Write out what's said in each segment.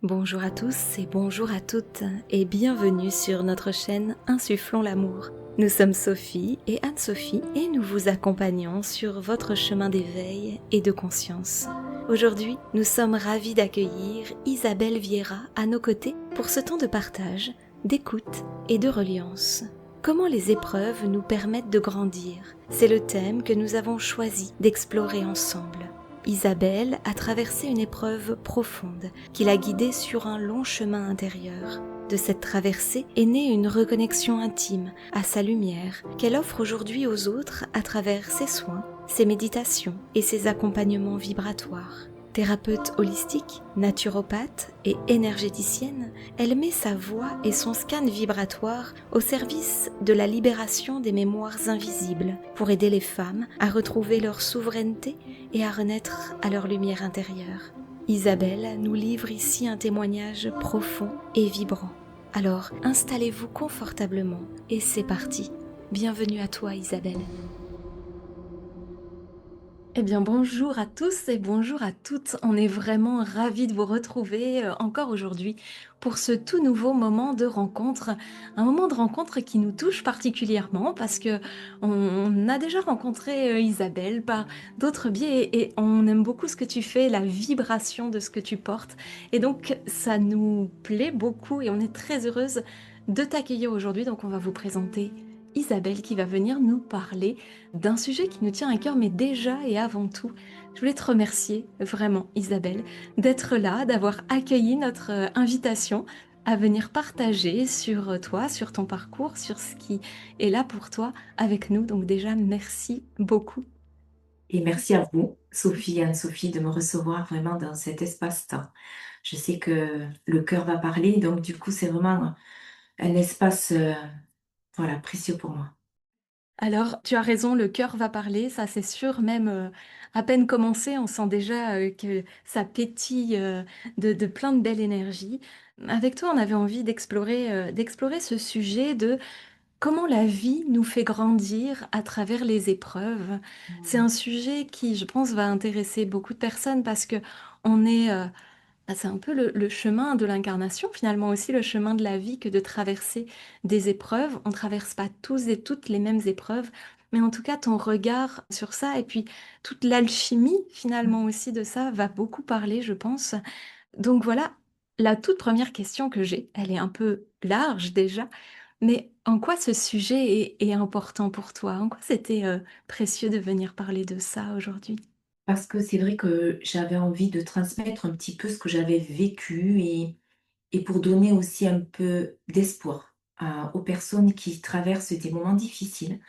Bonjour à tous et bonjour à toutes et bienvenue sur notre chaîne Insufflons l'amour. Nous sommes Sophie et Anne-Sophie et nous vous accompagnons sur votre chemin d'éveil et de conscience. Aujourd'hui, nous sommes ravis d'accueillir Isabelle Vieira à nos côtés pour ce temps de partage, d'écoute et de reliance. Comment les épreuves nous permettent de grandir? C'est le thème que nous avons choisi d'explorer ensemble. Isabelle a traversé une épreuve profonde qui l'a guidée sur un long chemin intérieur. De cette traversée est née une reconnexion intime à sa lumière qu'elle offre aujourd'hui aux autres à travers ses soins, ses méditations et ses accompagnements vibratoires. Thérapeute holistique, naturopathe et énergéticienne, elle met sa voix et son scan vibratoire au service de la libération des mémoires invisibles pour aider les femmes à retrouver leur souveraineté et à renaître à leur lumière intérieure. Isabelle nous livre ici un témoignage profond et vibrant. Alors installez-vous confortablement et c'est parti. Bienvenue à toi Isabelle. Eh bien bonjour à tous et bonjour à toutes. On est vraiment ravis de vous retrouver encore aujourd'hui pour ce tout nouveau moment de rencontre. Un moment de rencontre qui nous touche particulièrement parce que on a déjà rencontré Isabelle par d'autres biais et on aime beaucoup ce que tu fais, la vibration de ce que tu portes. Et donc ça nous plaît beaucoup et on est très heureuse de t'accueillir aujourd'hui. Donc on va vous présenter Isabelle qui va venir nous parler d'un sujet qui nous tient à cœur, mais déjà et avant tout, je voulais te remercier vraiment, Isabelle, d'être là, d'avoir accueilli notre invitation à venir partager sur toi, sur ton parcours, sur ce qui est là pour toi avec nous. Donc déjà, merci beaucoup. Et merci à vous, Sophie et Anne-Sophie, de me recevoir vraiment dans cet espace-temps. Je sais que le cœur va parler, donc du coup, c'est vraiment un espace, voilà, précieux pour moi. Alors, tu as raison, le cœur va parler, ça c'est sûr, même à peine commencé, on sent déjà que ça pétille de plein de belle énergie. Avec toi, on avait envie d'explorer ce sujet de comment la vie nous fait grandir à travers les épreuves. C'est Mmh. un sujet qui, je pense, va intéresser beaucoup de personnes parce que on est, c'est un peu le chemin de l'incarnation, finalement aussi le chemin de la vie que de traverser des épreuves. On ne traverse pas tous et toutes les mêmes épreuves, mais en tout cas, ton regard sur ça et puis toute l'alchimie finalement aussi de ça va beaucoup parler, je pense. Donc voilà, la toute première question que j'ai, elle est un peu large déjà, mais en quoi ce sujet est important pour toi? En quoi c'était précieux de venir parler de ça aujourd'hui? Parce que c'est vrai que j'avais envie de transmettre un petit peu ce que j'avais vécu et pour donner aussi un peu d'espoir aux personnes qui traversent des moments difficiles,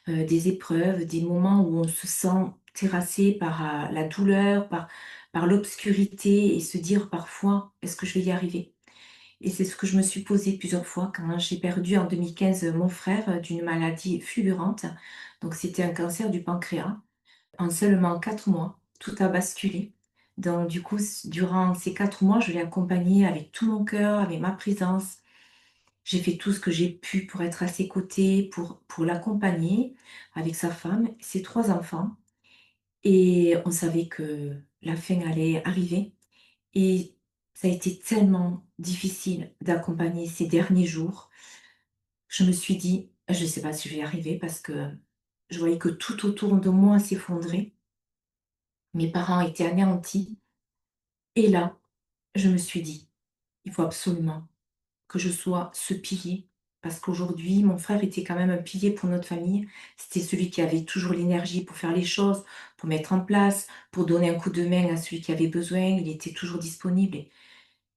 des épreuves, des moments où on se sent terrassé par, la douleur, par l'obscurité et se dire parfois: «Est-ce que je vais y arriver?» Et c'est ce que je me suis posé plusieurs fois quand j'ai perdu en 2015 mon frère, d'une maladie fulgurante. Donc c'était un cancer du pancréas. En seulement 4 mois, tout a basculé. Donc du coup, durant ces 4 mois, je l'ai accompagné avec tout mon cœur, avec ma présence. J'ai fait tout ce que j'ai pu pour être à ses côtés, pour l'accompagner avec sa femme, ses 3 enfants et on savait que la fin allait arriver. Et ça a été tellement difficile d'accompagner ces derniers jours. Je me suis dit: «Je ne sais pas si je vais y arriver» parce que je voyais que tout autour de moi s'effondrait. Mes parents étaient anéantis et là, je me suis dit: «Il faut absolument que je sois ce pilier». Parce qu'aujourd'hui, mon frère était quand même un pilier pour notre famille. C'était celui qui avait toujours l'énergie pour faire les choses, pour mettre en place, pour donner un coup de main à celui qui avait besoin. Il était toujours disponible.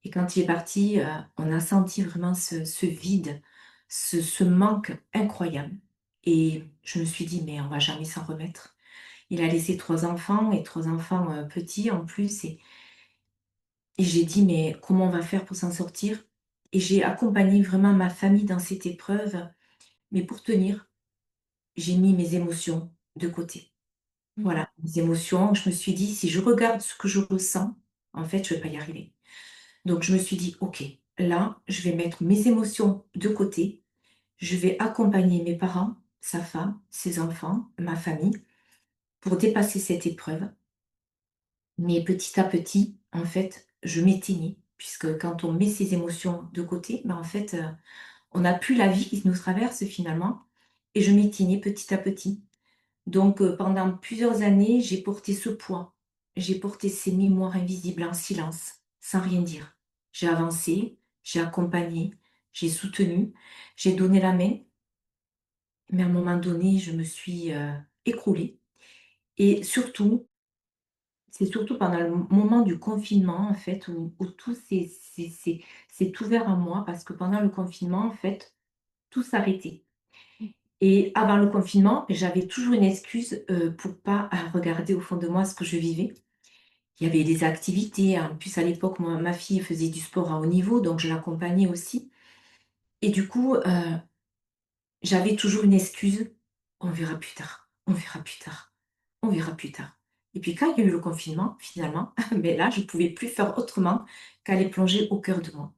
Et quand il est parti, on a senti vraiment ce vide, ce manque incroyable et je me suis dit: «Mais on va jamais s'en remettre». Il a laissé 3 enfants et 3 enfants, petits en plus et j'ai dit: «Mais comment on va faire pour s'en sortir?» Et j'ai accompagné vraiment ma famille dans cette épreuve, mais pour tenir, j'ai mis mes émotions de côté. Mhm. Voilà, mes émotions, je me suis dit: «Si je regarde ce que je ressens, en fait, je vais pas y arriver». Donc je me suis dit: «OK, là, je vais mettre mes émotions de côté, je vais accompagner mes parents, sa femme, ses enfants, ma famille pour dépasser cette épreuve». Mais petit à petit, en fait, je m'éteignais puisque quand on met ses émotions de côté, ben, en fait, on n'a plus la vie qui nous traverse finalement et je m'éteignais petit à petit. Donc pendant plusieurs années, j'ai porté ce poids. J'ai porté ces mémoires invisibles en silence, sans rien dire. J'ai avancé, j'ai accompagné, j'ai soutenu, j'ai donné la main, mais à un moment donné, je me suis, écroulée et surtout, c'est surtout pendant le moment du confinement, en fait, où tout s'est ouvert à moi parce que pendant le confinement, en fait, tout s'arrêtait. Et avant le confinement, j'avais toujours une excuse, pour pas, regarder au fond de moi ce que je vivais. Il y avait des activités, en plus à l'époque, moi, ma fille faisait du sport à haut niveau, donc je l'accompagnais aussi et du coup, j'avais toujours une excuse: «On verra plus tard, on verra plus tard, on verra plus tard» et puis quand il y a eu le confinement, finalement, mais là, je ne pouvais plus faire autrement qu'aller plonger au cœur de moi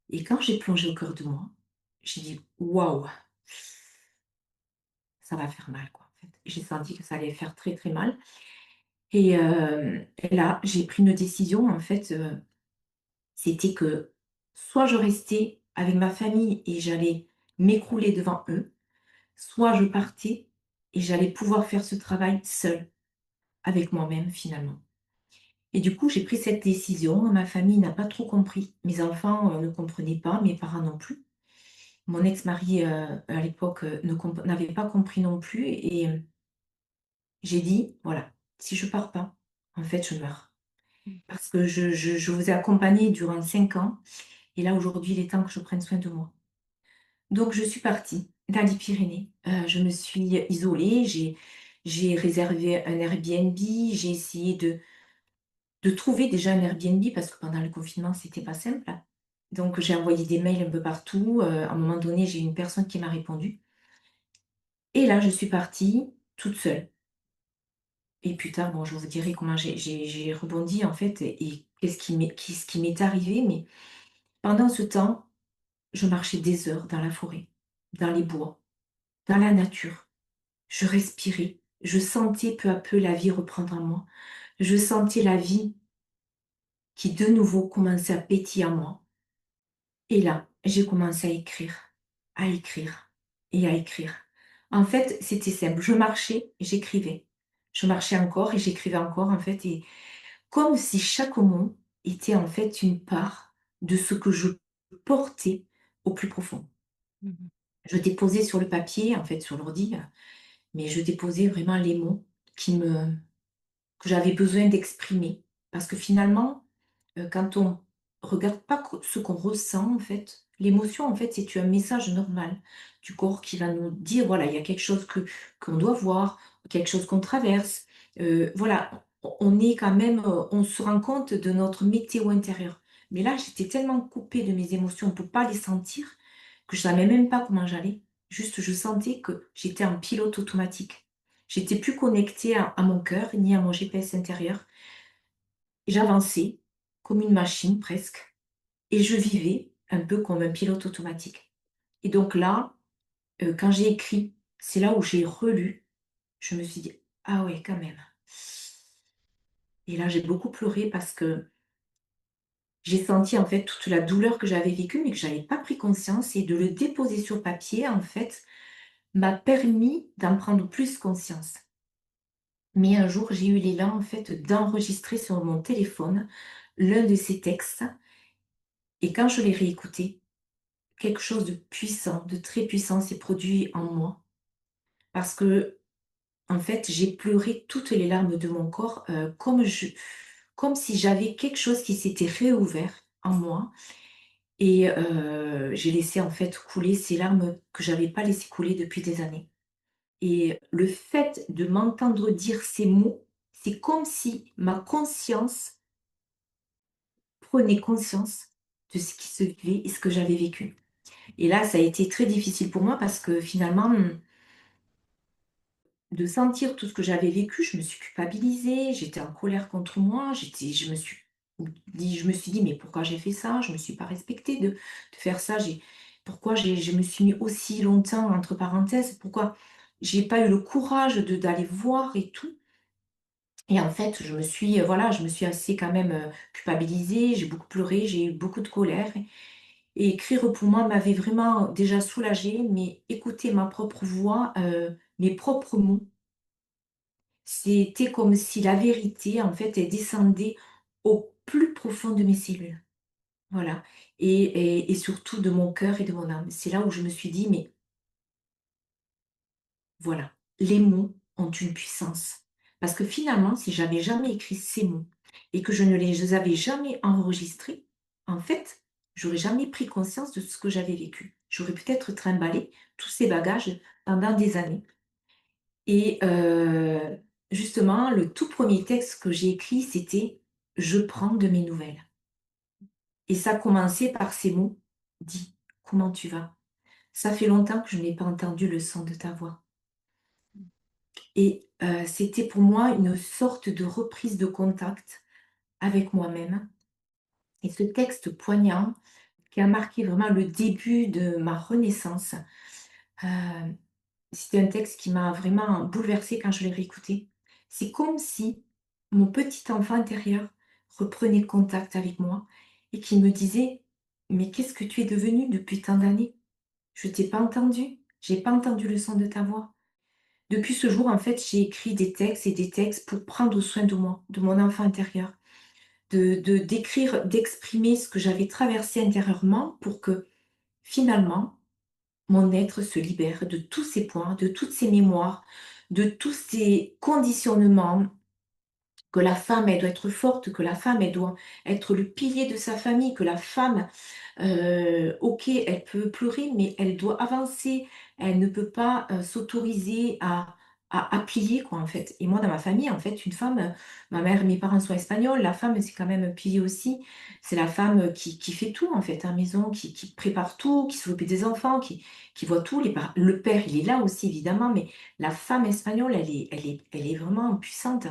et quand j'ai plongé au cœur de moi, j'ai dit: «Waouh, ça va faire mal, quoi», en fait. J'ai senti que ça allait faire très, très mal et là, j'ai pris une décision, en fait, c'était que soit je restais avec ma famille et j'allais m'écrouler devant eux, soit je partais et j'allais pouvoir faire ce travail seule, avec moi-même finalement. Et du coup, j'ai pris cette décision. Ma famille n'a pas trop compris. Mes enfants, ne comprenaient pas, mes parents non plus. Mon ex-mari, à l'époque, n'avait pas compris non plus et j'ai dit: «Voilà, si je pars pas, en fait, je meurs». Mmh. Parce que je vous ai accompagné durant 5 ans et là, aujourd'hui, il est temps que je prenne soin de moi. Donc je suis partie dans les Pyrénées. Je me suis isolée, j'ai réservé un Airbnb, j'ai essayé de trouver déjà un Airbnb parce que pendant le confinement, c'était pas simple. Donc j'ai envoyé des mails un peu partout, à un moment donné, j'ai une personne qui m'a répondu et là, je suis partie toute seule et plus tard, bon, je vous dirai comment j'ai rebondi en fait et qu'est-ce qui m'est arrivé, mais pendant ce temps, je marchais des heures dans la forêt, dans les bois, dans la nature. Je respirais, je sentais peu à peu la vie reprendre en moi. Je sentais la vie qui de nouveau commençait à pétiller en moi. Et là, j'ai commencé à écrire et à écrire. En fait, c'était simple. Je marchais et j'écrivais. Je marchais encore et j'écrivais encore, en fait, et comme si chaque mot était en fait une part de ce que je portais au plus profond. Mmh. Je déposais sur le papier, en fait, sur l'ordi, mais je déposais vraiment les mots qui me que j'avais besoin d'exprimer. Parce que finalement, quand on regarde pas ce qu'on ressent, en fait, l'émotion, en fait, c'est un message normal du corps qui va nous dire, voilà, il y a quelque chose qu'on doit voir, quelque chose qu'on traverse. Voilà, on est quand même, on se rend compte de notre météo intérieure. Mais là, j'étais tellement coupée de mes émotions pour pas les sentir que je savais même pas comment j'allais. Juste, je sentais que j'étais en pilote automatique. J'étais plus connectée à mon cœur ni à mon GPS intérieur. J'avançais comme une machine presque et je vivais un peu comme un pilote automatique. Et donc là, quand j'ai écrit, c'est là où j'ai relu, je me suis dit: «Ah ouais, quand même». Et là, j'ai beaucoup pleuré parce que j'ai senti en fait toute la douleur que j'avais vécue, mais que j'avais pas pris conscience et de le déposer sur papier, en fait, m'a permis d'en prendre plus conscience. Mais un jour, j'ai eu l'élan, en fait, d'enregistrer sur mon téléphone l'un de ces textes et quand je l'ai réécouté, quelque chose de puissant, de très puissant s'est produit en moi. Parce que, en fait, j'ai pleuré toutes les larmes de mon corps, comme si j'avais quelque chose qui s'était réouvert en moi et j'ai laissé, en fait, couler ces larmes que j'avais pas laissé couler depuis des années. Et le fait de m'entendre dire ces mots, c'est comme si ma conscience prenait conscience de ce qui se vivait et ce que j'avais vécu. Et là, ça a été très difficile pour moi parce que finalement, de sentir tout ce que j'avais vécu, je me suis culpabilisée, j'étais en colère contre moi, je me suis dit: «Mais pourquoi j'ai fait ça? Je me suis pas respectée de faire ça. Pourquoi je me suis mis aussi longtemps entre parenthèses? Pourquoi j'ai pas eu le courage d'aller voir et tout?» Et en fait, voilà, je me suis assez quand même, culpabilisée, j'ai beaucoup pleuré, j'ai eu beaucoup de colère et écrire pour moi m'avait vraiment déjà soulagée, mais écouter ma propre voix, mes propres mots, c'était comme si la vérité, en fait, elle descendait au plus profond de mes cellules. Voilà et surtout de mon cœur et de mon âme. C'est là où je me suis dit: «Mais voilà, les mots ont une puissance». Parce que finalement, si j'avais jamais écrit ces mots et que je ne les avais jamais enregistrés, en fait, j'aurais jamais pris conscience de ce que j'avais vécu. J'aurais peut-être trimballé tous ces bagages pendant des années et justement, le tout premier texte que j'ai écrit, c'était: «Je prends de mes nouvelles» et ça commençait par ces mots: «Dis, comment tu vas? Ça fait longtemps que je n'ai pas entendu le son de ta voix». Et c'était pour moi une sorte de reprise de contact avec moi-même et ce texte poignant qui a marqué vraiment le début de ma renaissance, heu, c'était un texte qui m'a vraiment bouleversée quand je l'ai réécouté. C'est comme si mon petit enfant intérieur reprenait contact avec moi et qui me disait: «Mais qu'est-ce que tu es devenu depuis tant d'années? Je t'ai pas entendu, j'ai pas entendu le son de ta voix». Depuis ce jour, en fait, j'ai écrit des textes et des textes pour prendre soin de moi, de mon enfant intérieur, d'écrire, d'exprimer ce que j'avais traversé intérieurement pour que finalement mon être se libère de tous ces points, de toutes ces mémoires, de tous ces conditionnements, que la femme, elle doit être forte, que la femme, elle doit être le pilier de sa famille, que la femme, OK, elle peut pleurer, mais elle doit avancer. Elle ne peut pas, s'autoriser à plier quoi, en fait. Et moi, dans ma famille, en fait, une femme, ma mère mes parents sont espagnols, la femme, c'est quand même un pilier aussi. C'est la femme, qui fait tout, en fait, à la maison, qui prépare tout, qui s'occupe des enfants, qui voit tout. Le père, il est là aussi, évidemment, mais la femme espagnole, elle est vraiment puissante.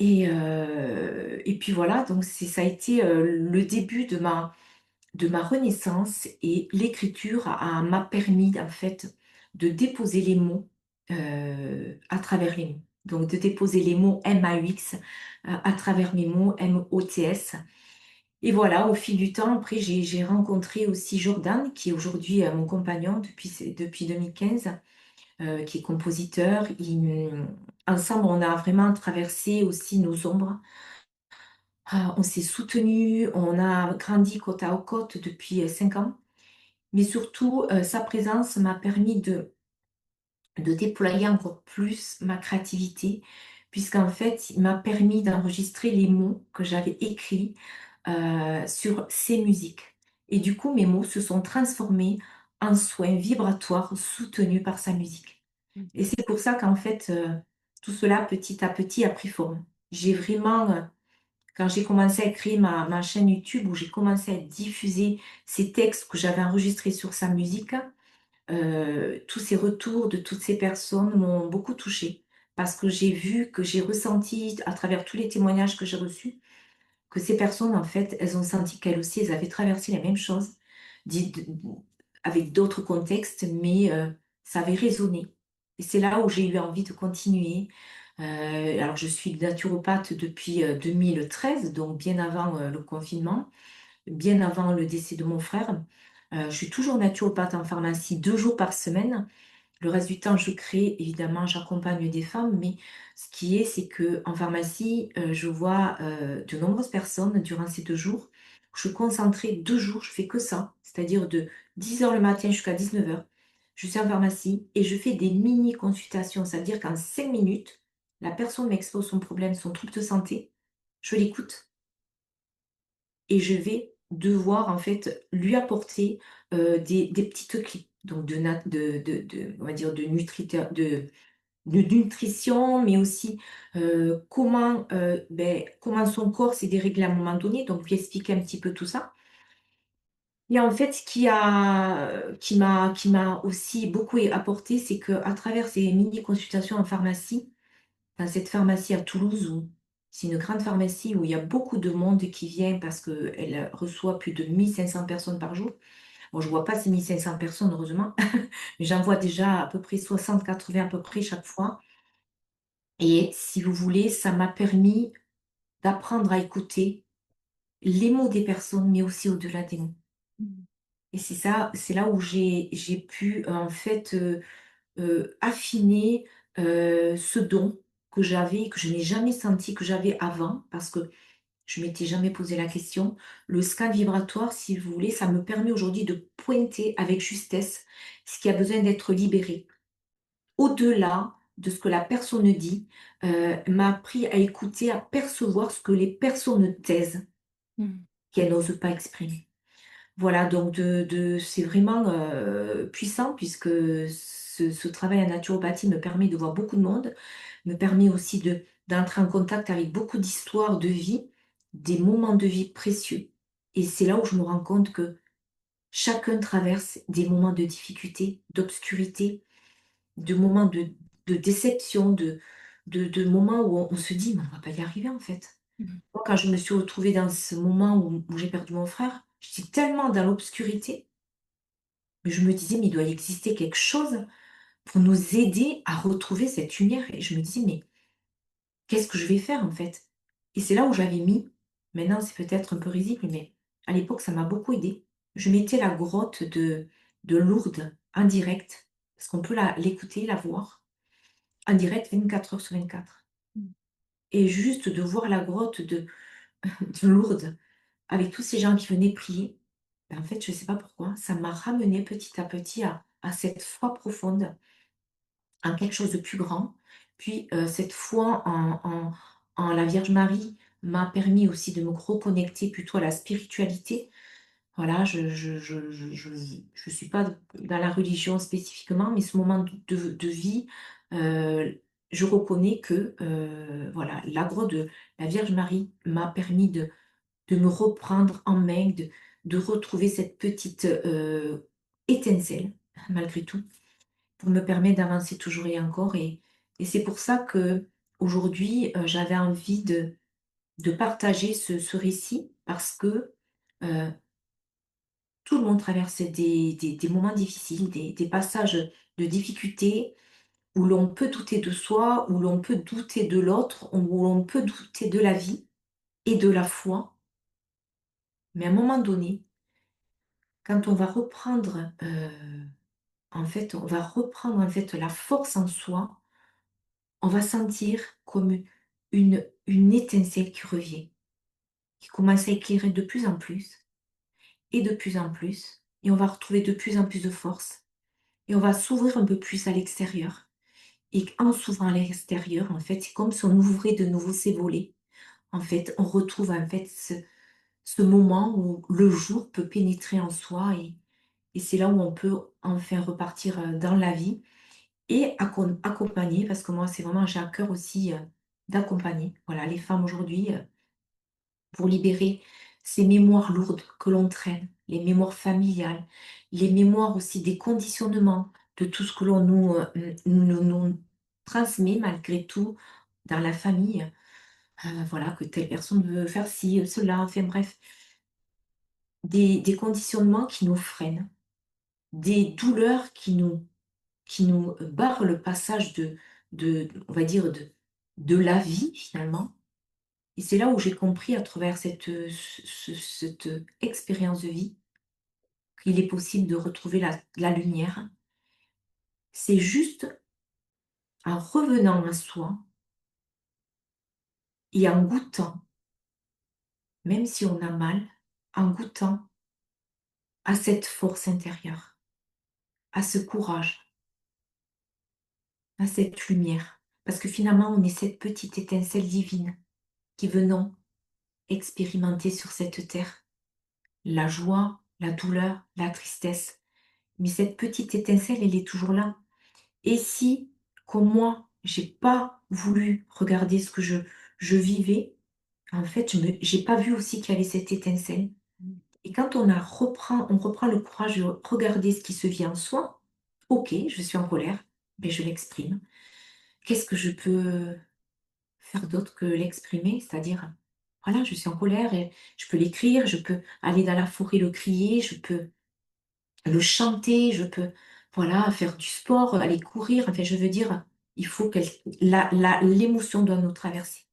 Et puis voilà, donc ça a été, le début de ma renaissance et l'écriture m'a permis en fait de déposer les mots, à travers les mots. Donc de déposer les mots MAUX, à travers mes mots MOTS et voilà, au fil du temps, après j'ai rencontré aussi Jordan qui est aujourd'hui, mon compagnon depuis 2015, qui est compositeur. Ensemble, on a vraiment traversé aussi nos ombres. On s'est soutenus, on a grandi côte à côte depuis, 5 ans. Mais surtout, sa présence m'a permis de déployer encore plus ma créativité, puisqu'en fait, il m'a permis d'enregistrer les mots que j'avais écrits, sur ses musiques. Et du coup, mes mots se sont transformés en soins vibratoires soutenus par sa musique. Et c'est pour ça qu'en fait, tout cela, petit à petit, a pris forme. J'ai vraiment, quand j'ai commencé à créer ma chaîne YouTube, où j'ai commencé à diffuser ces textes que j'avais enregistrés sur sa musique, tous ces retours de toutes ces personnes m'ont beaucoup touchée parce que j'ai vu, que j'ai ressenti à travers tous les témoignages que j'ai reçus, que ces personnes, en fait, elles ont senti qu'elles aussi, elles avaient traversé la même chose, dit d avec d'autres contextes, mais ça avait résonné et c'est là où j'ai eu envie de continuer. Alors je suis naturopathe depuis, 2013, donc bien avant, le confinement, bien avant le décès de mon frère. Je suis toujours naturopathe en pharmacie 2 jours par semaine. Le reste du temps, je crée, évidemment, j'accompagne des femmes, mais ce qui est, c'est que en pharmacie, je vois, de nombreuses personnes durant ces 2 jours. Je suis concentrée 2 jours, je fais que ça, c'est-à-dire de 10 heures le matin jusqu'à 19 heures. Je suis en pharmacie et je fais des mini consultations, c'est-à-dire qu'en 5 minutes, la personne m'expose son problème, son trouble de santé, je l'écoute et je vais devoir en fait lui apporter, des petites clés, donc on va dire de nutrition, mais aussi, comment son corps s'est déréglé à un moment donné, donc lui expliquer un petit peu tout ça. Et en fait, ce qui m'a aussi beaucoup apporté, c'est qu'à travers ces mini consultations en pharmacie, dans cette pharmacie à Toulouse où c'est une grande pharmacie où il y a beaucoup de monde qui vient parce qu'elle reçoit plus de 1 500 personnes par jour. Bon, je vois pas ces 1 500 personnes heureusement, mais j'en vois déjà à peu près 60-80 à peu près chaque fois. et si vous voulez, ça m'a permis d'apprendre à écouter les mots des personnes, mais aussi au-delà des mots. Mmh. Et c'est là où j'ai pu, en fait, affiner, ce don que j'avais, que je n'ai jamais senti que j'avais avant, parce que je m'étais jamais posé la question. Le scan vibratoire, si vous voulez, ça me permet aujourd'hui de pointer avec justesse ce qui a besoin d'être libéré. Au-delà de ce que la personne dit, m'a appris à écouter, à percevoir ce que les personnes taisent, Mmh. qu'elles n'osent pas exprimer. Voilà, donc c'est vraiment, puissant puisque ce travail en naturopathie me permet de voir beaucoup de monde, me permet aussi d'entrer en contact avec beaucoup d'histoires de vie, des moments de vie précieux, et c'est là où je me rends compte que chacun traverse des moments de difficulté, d'obscurité, de moments de déception, de moments où on se dit: «Mais on va pas y arriver en fait». Mmh. Moi, quand je me suis retrouvée dans ce moment où j'ai perdu mon frère, j'étais tellement dans l'obscurité, mais je me disais: «Mais il doit y exister quelque chose pour nous aider à retrouver cette lumière», et je me disais: «Mais qu'est-ce que je vais faire en fait?» Et c'est là où j'avais mis, maintenant c'est peut-être un peu risible, mais à l'époque ça m'a beaucoup aidée. Je mettais la grotte de Lourdes en direct, parce qu'on peut l'écouter, la voir, en direct 24 heures sur 24. Mmh. Et juste de voir la grotte de Lourdes, avec tous ces gens qui venaient prier, ben, en fait, je ne sais pas pourquoi, ça m'a ramené petit à petit à cette foi profonde, en quelque chose de plus grand. Puis, cette foi en la Vierge Marie m'a permis aussi de me reconnecter plutôt à la spiritualité. Voilà, je suis pas dans la religion spécifiquement, mais ce moment de vie, je reconnais que, voilà, la grotte de la Vierge Marie m'a permis de me reprendre en main, de retrouver cette petite, étincelle, malgré tout, pour me permettre d'avancer toujours et encore, et c'est pour ça qu'aujourd'hui, j'avais envie de partager ce récit parce que, heu, tout le monde traverse des moments difficiles, des passages de difficultés où l'on peut douter de soi, où l'on peut douter de l'autre, où l'on peut douter de la vie et de la foi. Mais à un moment donné, quand on va reprendre, en fait, on va reprendre, en fait, la force en soi, on va sentir comme une étincelle qui revient, qui commence à éclairer de plus en plus et de plus en plus, et on va retrouver de plus en plus de force, et on va s'ouvrir un peu plus à l'extérieur, et en s'ouvrant à l'extérieur, en fait, c'est comme si on ouvrait de nouveau ses volets. En fait, on retrouve, en fait, ce moment où le jour peut pénétrer en soi, et c'est là où on peut enfin repartir, dans la vie. Et accompagner, parce que moi, c'est vraiment j'ai à cœur aussi, d'accompagner, voilà, les femmes aujourd'hui, pour libérer ces mémoires lourdes que l'on traîne, les mémoires familiales, les mémoires aussi des conditionnements, de tout ce que l'on nous transmet malgré tout dans la famille, voilà, que telle personne veut faire ci, cela, enfin bref, des conditionnements qui nous freinent, des douleurs qui nous barre le passage on va dire, de la vie finalement, et c'est là où j'ai compris à travers cette expérience de vie qu'il est possible de retrouver la lumière. C'est juste en revenant à soi et en goûtant, même si on a mal, en goûtant à cette force intérieure, à ce courage, à cette lumière. Parce que finalement, on est cette petite étincelle divine qui venons expérimenter sur cette terre la joie, la douleur, la tristesse. Mais cette petite étincelle, elle est toujours là. Et si, comme moi, j'ai pas voulu regarder ce que je vivais, en fait, j'ai pas vu aussi qu'il y avait cette étincelle. Et quand on reprend le courage de regarder ce qui se vit en soi, ok, je suis en colère, mais je l'exprime. Qu'est-ce que je peux faire d'autre que l'exprimer? C'est-à-dire, voilà, je suis en colère et je peux l'écrire, je peux aller dans la forêt le crier, je peux le chanter, je peux, voilà, faire du sport, aller courir, enfin, je veux dire, il faut qu'elle l'émotion doit nous traverser.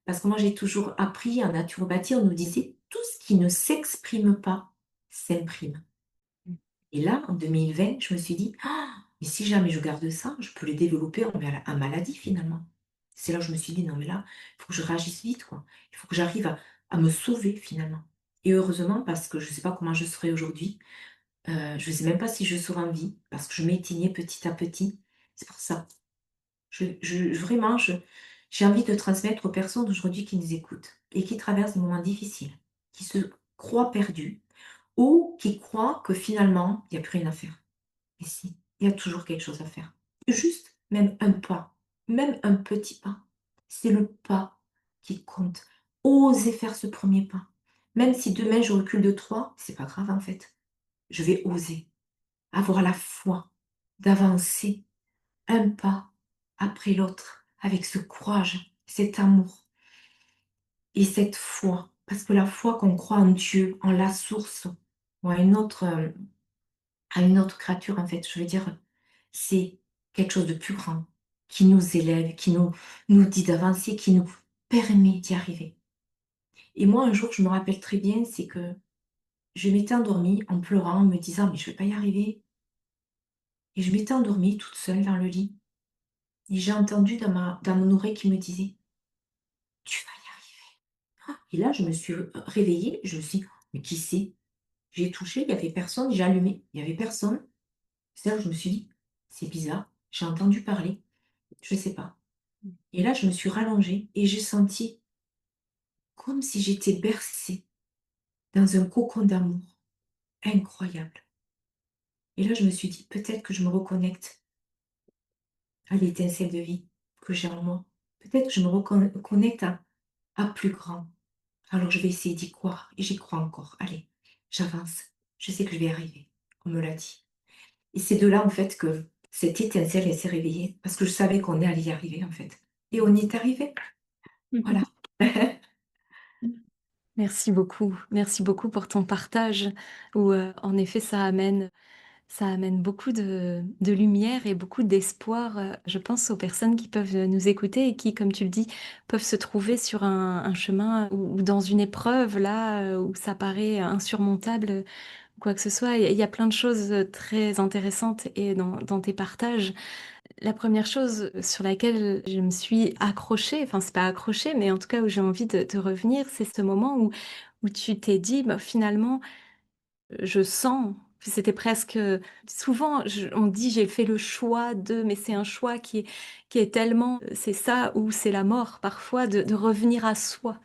Parce que moi, j'ai toujours appris en naturopathie, on nous disait: «Tout ce qui ne s'exprime pas s'imprime». Et là, en 2020, je me suis dit: «Ah, mais si jamais je garde ça, je peux le développer en maladie finalement». C'est là où je me suis dit: «Non mais là, il faut que je réagisse vite quoi. Il faut que j'arrive à me sauver finalement». Et heureusement parce que je ne sais pas comment je serais aujourd'hui, je ne sais même pas si je serai en vie parce que je m'éteignais petit à petit. C'est pour ça. Vraiment, j'ai envie de transmettre aux personnes aujourd'hui qui nous écoutent et qui traversent des moments difficiles, qui se croient perdus ou qui croient que finalement, il y a plus rien à faire. Mais si, il y a toujours quelque chose à faire. Juste même un pas, même un petit pas. C'est le pas qui compte. Oser faire ce premier pas. Même si demain je recule de 3, c'est pas grave en fait. Je vais oser, avoir la foi d'avancer un pas après l'autre avec ce courage, cet amour et cette foi. Parce que la foi qu'on croit en Dieu, en la source ou à une autre créature en fait, je veux dire, c'est quelque chose de plus grand qui nous élève, qui nous dit d'avancer, qui nous permet d'y arriver. Et moi, un jour, je me rappelle très bien, c'est que je m'étais endormie en pleurant, en me disant: «Mais je vais pas y arriver», et je m'étais endormie toute seule dans le lit et j'ai entendu dans mon oreille qui me disait: «Tu vas y arriver». Et là, je me suis réveillée, je me suis dit: «Mais qui c'est?» J'ai touché, il y avait personne, j'ai allumé, il y avait personne. C'est là où je me suis dit: «C'est bizarre, j'ai entendu parler, je sais pas». Et là, je me suis rallongée et j'ai senti comme si j'étais bercée dans un cocon d'amour incroyable. Et là, je me suis dit: «Peut-être que je me reconnecte à l'étincelle de vie que j'ai en moi. Peut-être que je me connecte à plus grand». Alors je vais essayer d'y croire et j'y crois encore. Allez, j'avance. Je sais que je vais y arriver. On me l'a dit. Et c'est de là, en fait, que cette étincelle, elle s'est réveillée parce que je savais qu'on allait y arriver, en fait. Et on y est arrivé. Voilà. Merci beaucoup pour ton partage où, en effet, ça amène beaucoup de lumière et beaucoup d'espoir, je pense aux personnes qui peuvent, nous écouter et qui, comme tu le dis, peuvent se trouver sur un chemin ou dans une épreuve là, où ça paraît insurmontable, quoi que ce soit. Il y a plein de choses, très intéressantes et dans tes partages. La première chose sur laquelle je me suis accrochée, enfin c'est pas accrochée, mais en tout cas où j'ai envie de revenir, c'est ce moment où tu t'es dit: «Bah, finalement, je sens». C'était presque, souvent on dit: «J'ai fait le choix de», mais c'est un choix qui est tellement, c'est ça ou c'est la mort parfois de revenir à soi,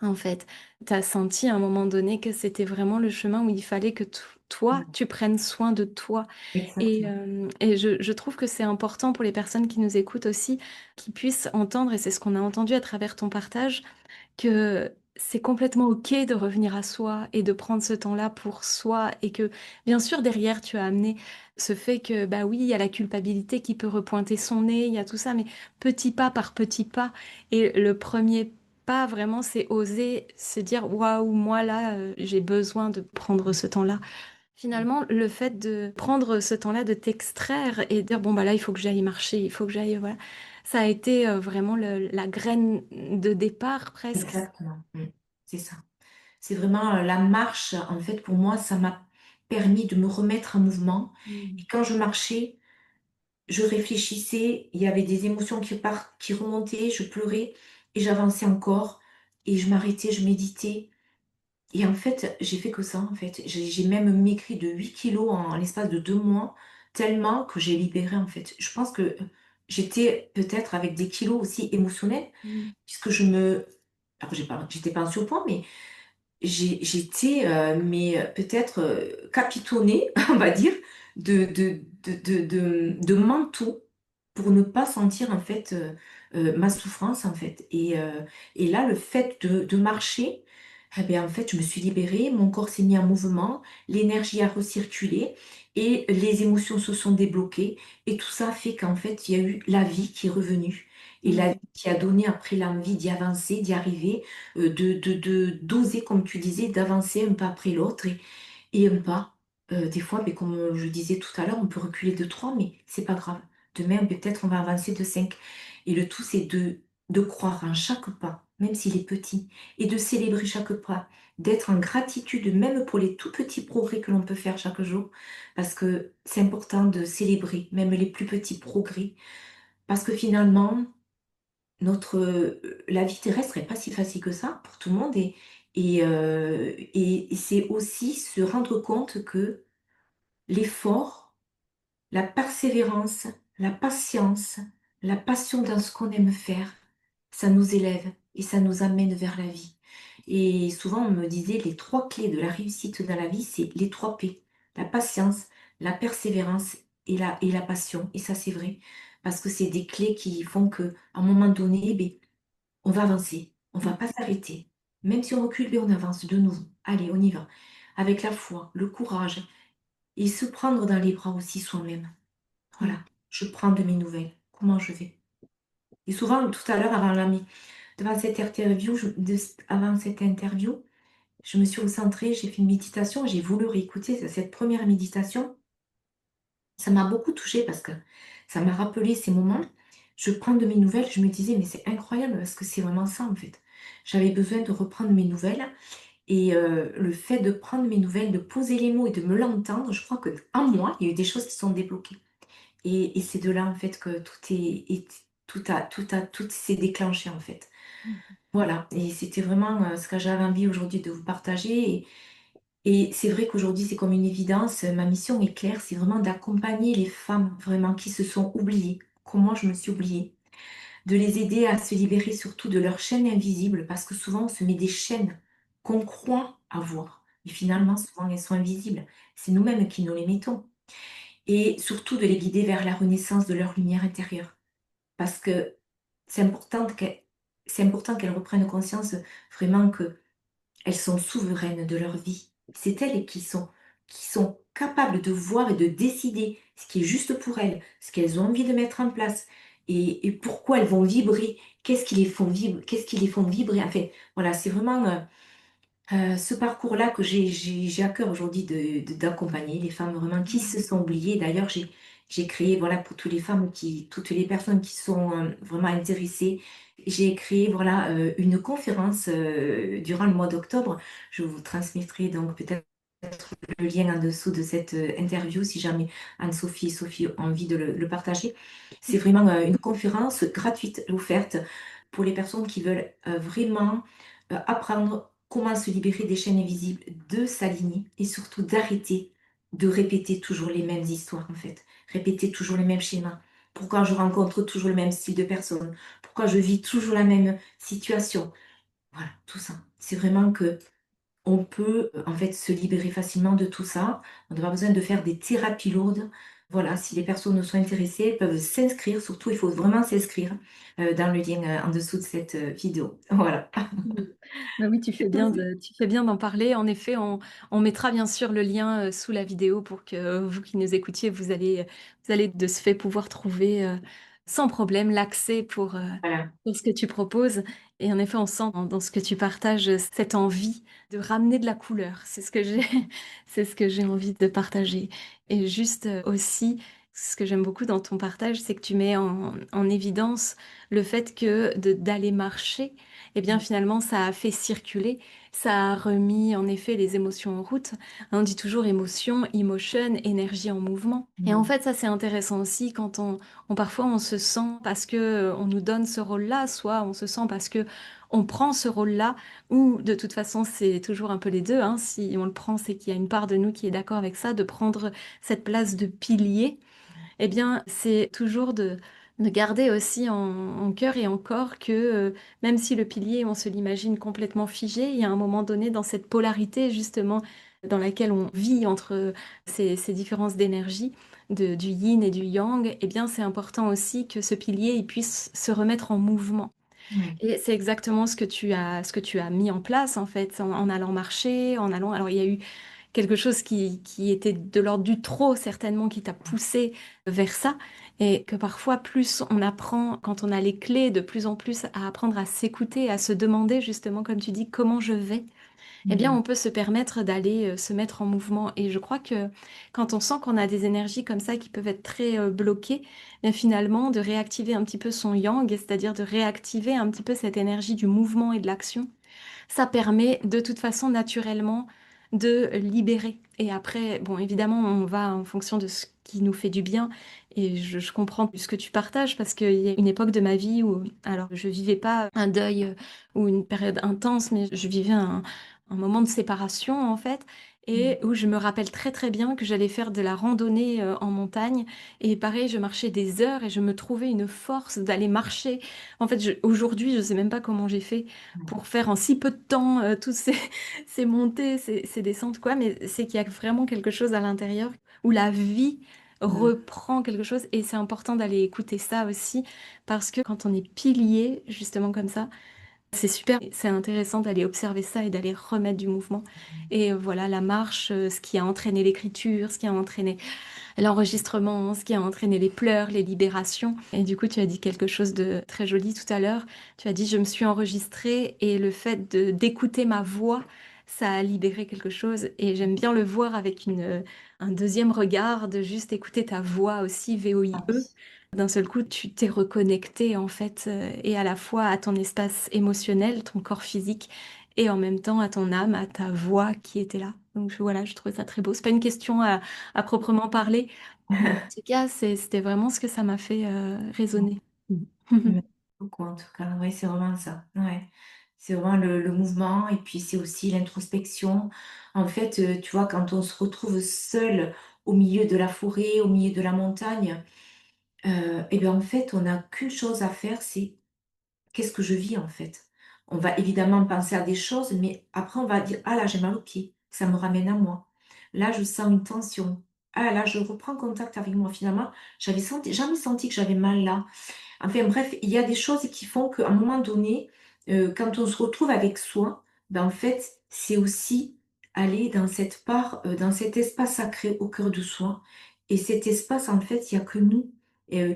en fait. Tu as senti à un moment donné que c'était vraiment le chemin où il fallait que toi, Mmh. tu prennes soin de toi. Et Exactement. hem et je trouve que c'est important pour les personnes qui nous écoutent aussi, qu'ils puissent entendre et c'est ce qu'on a entendu à travers ton partage, que c'est complètement OK de revenir à soi et de prendre ce temps-là pour soi et que, bien sûr, derrière, tu as amené ce fait que, bah, oui, il y a la culpabilité qui peut repointer son nez, il y a tout ça, mais petit pas par petit pas et le premier pas, vraiment, c'est oser se dire: «Waouh, moi, là, j'ai besoin de prendre ce temps-là». Mmh. Finalement, le fait de prendre ce temps-là, de t'extraire et de dire: «Bon, bah, là, il faut que j'aille marcher, il faut que j'aille», voilà. Ça a été, vraiment la graine de départ presque. Exactement. Mmh. C'est ça. C'est vraiment, la marche, en fait, pour moi, ça m'a permis de me remettre en mouvement Mmh. et quand je marchais, je réfléchissais, il y avait des émotions qui remontaient, je pleurais et j'avançais encore et je m'arrêtais, je méditais et en fait, j'ai fait que ça, en fait. J'ai même maigri de 8 kilos en l'espace de 2 mois, tellement que j'ai libéré, en fait. Je pense que, j'étais peut-être avec des kilos aussi émotionnels Mmh. puisque alors j'étais pas en surpoids, mais j'étais, peut-être, capitonnée, on va dire, de manteau pour ne pas sentir en fait, ma souffrance en fait et là, le fait de marcher, eh beh, en fait, je me suis libérée, mon corps s'est mis en mouvement, l'énergie a recirculé et les émotions se sont débloquées et tout ça fait qu'en fait, il y a eu la vie qui est revenue et la Mmh. vie qui a donné après l'envie d'y avancer, d'y arriver d'oser, comme tu disais, d'avancer un pas après l'autre et un pas, des fois, mais comme je disais tout à l'heure, on peut reculer de 3 mais c'est pas grave. Demain, peut-être on va avancer de 5. Et le tout, c'est de croire en chaque pas, même s'il est petit, et de célébrer chaque pas, d'être en gratitude même pour les tout petits progrès que l'on peut faire chaque jour, parce que c'est important de célébrer même les plus petits progrès, parce que finalement, la vie terrestre est pas si facile que ça pour tout le monde et c'est aussi se rendre compte que l'effort, la persévérance, la patience, la passion dans ce qu'on aime faire, ça nous élève et ça nous amène vers la vie. Et souvent, on me disait les 3 clés de la réussite dans la vie, c'est les 3 P: la patience, la persévérance et la passion. Et ça, c'est vrai, parce que c'est des clés qui font qu'à un moment donné, beh, on va avancer, on va pas s'arrêter. Même si on recule, beh, on avance de nouveau. Allez, on y va. Avec la foi, le courage et se prendre dans les bras aussi soi-même. Mmh. Voilà, je prends de mes nouvelles. Comment je vais? Et souvent, tout à l'heure, devant cette interview, avant cette interview, je me suis recentrée, j'ai fait une méditation, j'ai voulu réécouter cette première méditation. Ça m'a beaucoup touchée parce que ça m'a rappelé ces moments. Je prends de mes nouvelles, je me disais, mais c'est incroyable parce que c'est vraiment ça en fait. J'avais besoin de reprendre mes nouvelles et le fait de prendre mes nouvelles, de poser les mots et de me l'entendre, je crois qu'en moi, il y a eu des choses qui sont débloquées. Et c'est de là, en fait, que tout s'est déclenché, en fait. Mmh. Voilà, et c'était vraiment, ce que j'avais envie aujourd'hui de vous partager et c'est vrai qu'aujourd'hui, c'est comme une évidence, ma mission est claire, c'est vraiment d'accompagner les femmes, vraiment, qui se sont oubliées, comme moi je me suis oubliée, de les aider à se libérer surtout de leurs chaînes invisibles, parce que souvent on se met des chaînes qu'on croit avoir, mais finalement, souvent elles sont invisibles. C'est nous-mêmes qui nous les mettons. Et surtout de les guider vers la renaissance de leur lumière intérieure. Parce que c'est important qu'elles c'est important qu'elles reprennent conscience vraiment qu'elles sont souveraines de leur vie. C'est elles qui sont capables de voir et de décider ce qui est juste pour elles, ce qu'elles ont envie de mettre en place et pourquoi elles vont vibrer, qu'est-ce qui les font vibrer. En fait, voilà, c'est vraiment, ce parcours-là que j'ai à cœur aujourd'hui d'accompagner les femmes vraiment qui se sont oubliées. D'ailleurs, j'ai créé, voilà, pour toutes les personnes qui sont, vraiment intéressées, j'ai créé, voilà, une conférence, durant le mois d'octobre. Je vous transmettrai donc peut-être le lien en dessous de cette, interview si jamais Anne-Sophie et Sophie ont envie de le partager. C'est vraiment, une conférence gratuite offerte pour les personnes qui veulent, vraiment, apprendre comment se libérer des chaînes invisibles, de s'aligner et surtout d'arrêter de répéter toujours les mêmes histoires en fait, répéter toujours les mêmes schémas. Pourquoi je rencontre toujours le même style de personnes? Pourquoi je vis toujours la même situation? Voilà, tout ça. C'est vraiment que on peut, en fait, se libérer facilement de tout ça. On n'a pas besoin de faire des thérapies lourdes. Voilà, si les personnes sont intéressées, elles peuvent s'inscrire. Surtout, il faut vraiment s'inscrire, dans le lien, en dessous de cette, vidéo. Voilà. Mmh. Bah oui, tu fais bien d'en parler. En effet, on mettra bien sûr le lien, sous la vidéo pour que vous qui nous écoutiez, vous allez de ce fait pouvoir trouver, sans problème l'accès Voilà. pour ce que tu proposes et en effet, on sent dans ce que tu partages, cette envie de ramener de la couleur. C'est ce que j'ai c'est ce que j'ai envie de partager et juste, aussi, ce que j'aime beaucoup dans ton partage, c'est que tu mets en évidence le fait que d'aller marcher eh bien, Mmh. finalement, ça a fait circuler, ça a remis en effet les émotions en route. On dit toujours émotion, emotion, énergie en mouvement. Et en Mmh. fait, ça c'est intéressant aussi quand parfois on se sent parce que on nous donne ce rôle-là, soit on se sent parce que on prend ce rôle-là, ou de toute façon c'est toujours un peu les deux. Hein. Si on le prend, c'est qu'il y a une part de nous qui est d'accord avec ça, de prendre cette place de pilier eh bien, c'est toujours de garder aussi en cœur et en corps que, même si le pilier, on se l'imagine complètement figé, il y a un moment donné dans cette polarité justement dans laquelle on vit entre ces différences d'énergie, du yin et du yang, eh bien, c'est important aussi que ce pilier, il puisse se remettre en mouvement. Ouais. Et c'est exactement ce que tu as mis en place en fait, en allant marcher, en allant alors il y a eu quelque chose qui était de l'ordre du trop certainement, qui t'a poussé vers ça et que parfois plus on apprend quand on a les clés de plus en plus à apprendre à s'écouter, à se demander justement comme tu dis: «Comment je vais?» eh bien, mmh, on peut se permettre d'aller, se mettre en mouvement et je crois que quand on sent qu'on a des énergies comme ça qui peuvent être très, bloquées, bien finalement de réactiver un petit peu son yang, c'est-à-dire de réactiver un petit peu cette énergie du mouvement et de l'action, ça permet de toute façon naturellement de libérer et après, bon évidemment on va en fonction de ce qui nous fait du bien et je comprends ce que tu partages parce qu'il y a une époque de ma vie où alors je vivais pas un deuil, ou une période intense, mais je vivais un moment de séparation en fait mmh, et où je me rappelle très, très bien que j'allais faire de la randonnée, en montagne et pareil je marchais des heures et je me trouvais une force d'aller marcher. En fait, je aujourd'hui, je sais même pas comment j'ai fait mmh, pour faire en si peu de temps, toutes ces ces montées, ces descentes quoi, mais c'est qu'il y a vraiment quelque chose à l'intérieur où la vie mmh, reprend quelque chose et c'est important d'aller écouter ça aussi parce que quand on est pilier, justement comme ça, c'est super, c'est intéressant d'aller observer ça et d'aller remettre du mouvement et voilà la marche, ce qui a entraîné l'écriture, ce qui a entraîné l'enregistrement, ce qui a entraîné les pleurs, les libérations. Et du coup, tu as dit quelque chose de très joli tout à l'heure. Tu as dit: «Je me suis enregistrée» et le fait de d'écouter ma voix, ça a libéré quelque chose et j'aime bien le voir avec un deuxième regard, de juste écouter ta voix aussi, ah VOIE. oui, D'un seul coup, tu t'es reconnecté en fait, et à la fois à ton espace émotionnel, ton corps physique et en même temps à ton âme, à ta voix qui était là. Donc voilà, je trouvais ça très beau. C'est pas une question à proprement parler. En tout cas, c'était vraiment ce que ça m'a fait, résonner. Mmh. merci beaucoup en tout cas, ouais, c'est vraiment ça, ouais. C'est vraiment le mouvement et puis c'est aussi l'introspection. En fait, tu vois, quand on se retrouve seul au milieu de la forêt, au milieu de la montagne, et bien, en fait, on n'a qu'une chose à faire, c'est: «Qu'est-ce que je vis, en fait?» On va évidemment penser à des choses, mais après on va dire: «Ah là, j'ai mal au pied, ça me ramène à moi. Là, je sens une tension. Ah là, je reprends contact avec moi. Finalement, j'avais jamais senti que j'avais mal là». Enfin bref, il y a des choses qui font qu'à un moment donné, quand on se retrouve avec soi, ben, en fait, c'est aussi aller dans cette part, dans cet espace sacré au cœur de soi et cet espace, en fait, il y a que nous,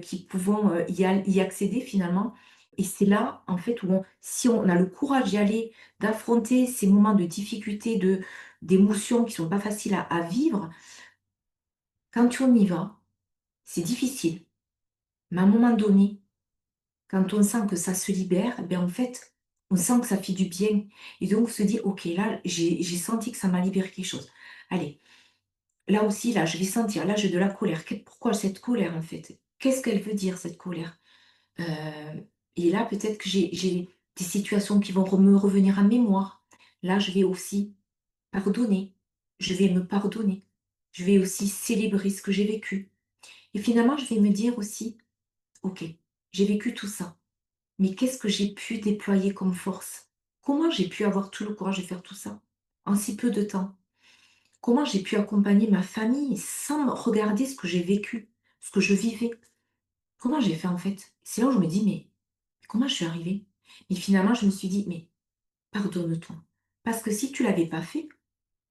qui pouvons, y accéder finalement et c'est là, en fait, où si on a le courage d'y aller, d'affronter ces moments de difficulté, d'émotions qui sont pas faciles à vivre, quand on y va, c'est difficile, mais à un moment donné, quand on sent que ça se libère, ben en fait, on sent que ça fait du bien et donc on se dit: «OK, là, j'ai senti que ça m'a libéré quelque chose. Allez, là aussi, là, je vais sentir, là, j'ai de la colère. Pourquoi cette colère, en fait? Qu'est-ce qu'elle veut dire, cette colère?» heu et là, peut-être que j'ai des situations qui vont me revenir en mémoire. Là, je vais aussi pardonner. Je vais me pardonner. Je vais aussi célébrer ce que j'ai vécu et finalement, je vais me dire aussi: «OK, j'ai vécu tout ça. Mais qu'est-ce que j'ai pu déployer comme force? Comment j'ai pu avoir tout le courage de faire tout ça en si peu de temps? Comment j'ai pu accompagner ma famille sans me regarder ce que j'ai vécu, ce que je vivais? Comment j'ai fait en fait? C'est là où je me dis, mais comment je suis arrivée? Et finalement, je me suis dit, mais pardonne-toi. Parce que si tu l'avais pas fait,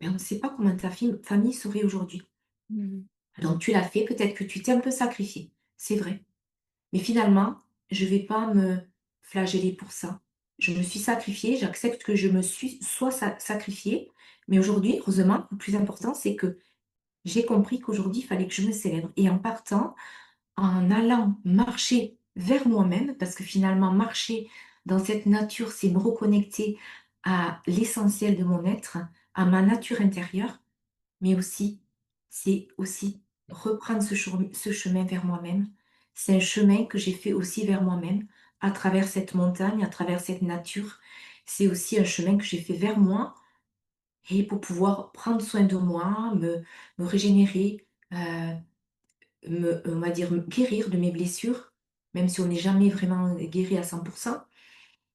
ben, on ne sait pas comment ta famille serait aujourd'hui. Mmh. Donc tu l'as fait, peut-être que tu t'es un peu sacrifié, c'est vrai. Mais finalement, je vais pas me flageller pour ça. Je me suis sacrifiée, j'accepte que je me suis soit sacrifiée, mais aujourd'hui, heureusement, le plus important, c'est que j'ai compris qu'aujourd'hui, il fallait que je me célèbre. Et en partant, en allant marcher vers moi-même, parce que finalement, marcher dans cette nature, c'est me reconnecter à l'essentiel de mon être, à ma nature intérieure, mais aussi, c'est aussi reprendre ce chemin vers moi-même. C'est un chemin que j'ai fait aussi vers moi-même, à travers cette montagne, à travers cette nature. C'est aussi un chemin que j'ai fait vers moi et pour pouvoir prendre soin de moi, me régénérer, on va dire, me guérir de mes blessures, même si on n'est jamais vraiment guéri à 100%.